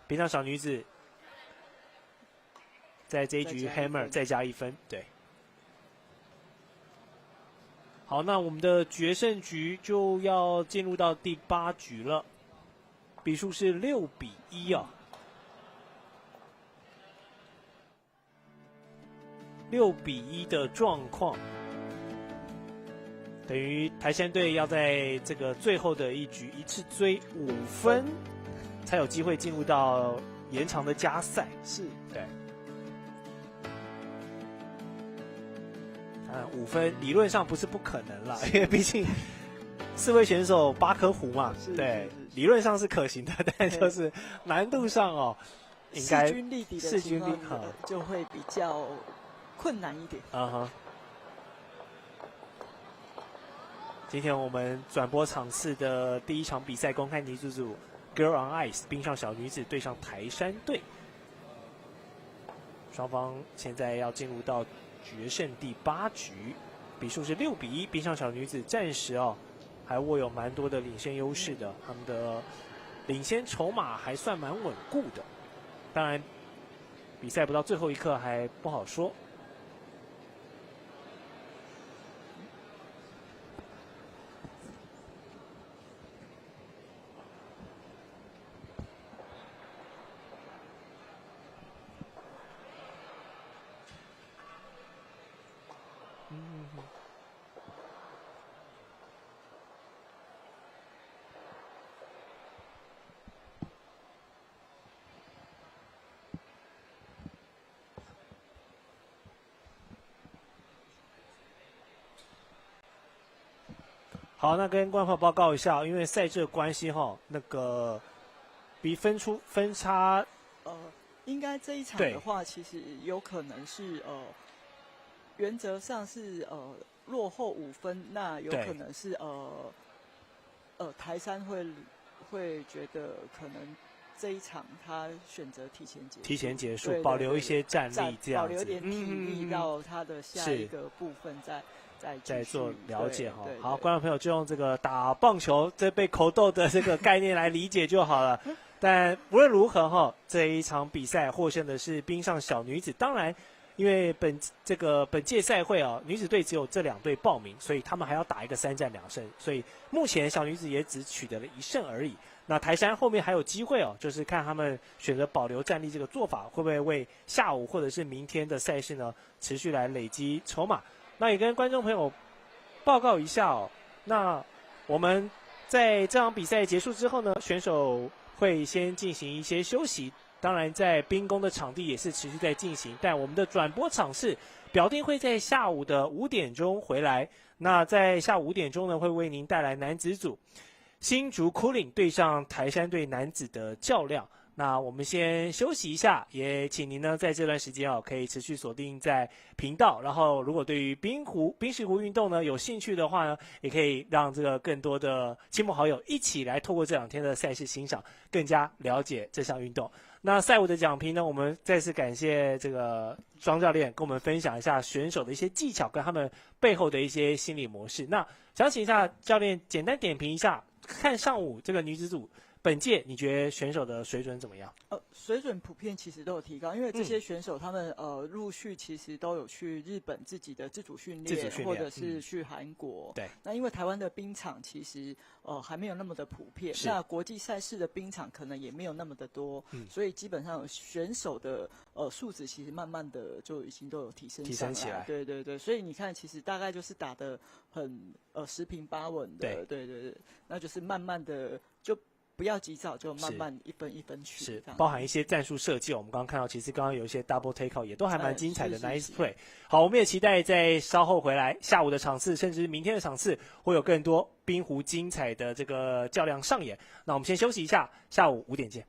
冰上小女子在这一局 Hammer 再加1分，对。好，那我们的决胜局就要进入到第8局了，比数是6-1啊。6-1的状况，等于台山队要在这个最后的一局一次追5分，才有机会进入到延长的加赛。是，对。5分理论上不是不可能啦，因为毕竟4位选手8颗湖嘛，对，理论上是可行的，但就是难度上应该势均力敌的情况就会比较困难一点。今天我们转播场次的第1场比赛，公开女子组 Girl on Ice 冰上小女子对上台山队，双方现在要进入到决胜第8局，比数是6-1，冰上小女子暂时还握有蛮多的领先优势的，他们的领先筹码还算蛮稳固的。当然，比赛不到最后一刻还不好说。好，那跟观众朋友报告一下，因为赛制的关系哈，那个分差，应该这一场的话，其实有可能是原则上是落后5分，那有可能是台山会觉觉得可能这一场他选择提前结束，保留一些战力，这样子，保留点体力到他的下一个部分再做了解哈。好，观众朋友就用这个打棒球这被口斗的这个概念来理解就好了。但无论如何哈，这一场比赛获胜的是冰上小女子。当然，因为本届赛会啊，女子队只有这2队报名，所以他们还要打一个3战2胜，所以目前小女子也只取得了1胜而已。那台山后面还有机会哦，就是看他们选择保留战力这个做法，会不会为下午或者是明天的赛事呢持续来累积筹码。那也跟观众朋友报告一下哦。那我们在这场比赛结束之后呢，选手会先进行一些休息。当然，在冰宫的场地也是持续在进行，但我们的转播场次表定会在下午的5点钟回来。那在下午5点钟呢，会为您带来男子组新竹枯岭对上台山队男子的较量。那我们先休息一下，也请您呢在这段时间哦，可以持续锁定在频道。然后，如果对于冰石湖运动呢有兴趣的话呢，也可以让这个更多的亲朋好友一起来透过这2天的赛事欣赏，更加了解这项运动。那赛务的奖评呢，我们再次感谢这个庄教练跟我们分享一下选手的一些技巧跟他们背后的一些心理模式。那想请一下教练简单点评一下，看上午这个女子组本届你觉得选手的水准怎么样？水准普遍其实都有提高，因为这些选手他们陆续其实都有去日本自己的自主训练，或者是去韩国。对。那因为台湾的冰场其实还没有那么的普遍，那国际赛事的冰场可能也没有那么的多，所以基本上选手的素质其实慢慢的就已经都有提升起来。对对对，所以你看，其实大概就是打得很10平8稳的。对对对，那就是慢慢的就。不要急躁，就慢慢一分一分去。是，包含一些战术设计，我们刚刚看到，其实刚刚有一些 double take out 也都还蛮精彩的 nice play。好，我们也期待在稍后回来下午的场次，甚至明天的场次，会有更多冰湖精彩的这个较量上演。那我们先休息一下，下午5点见。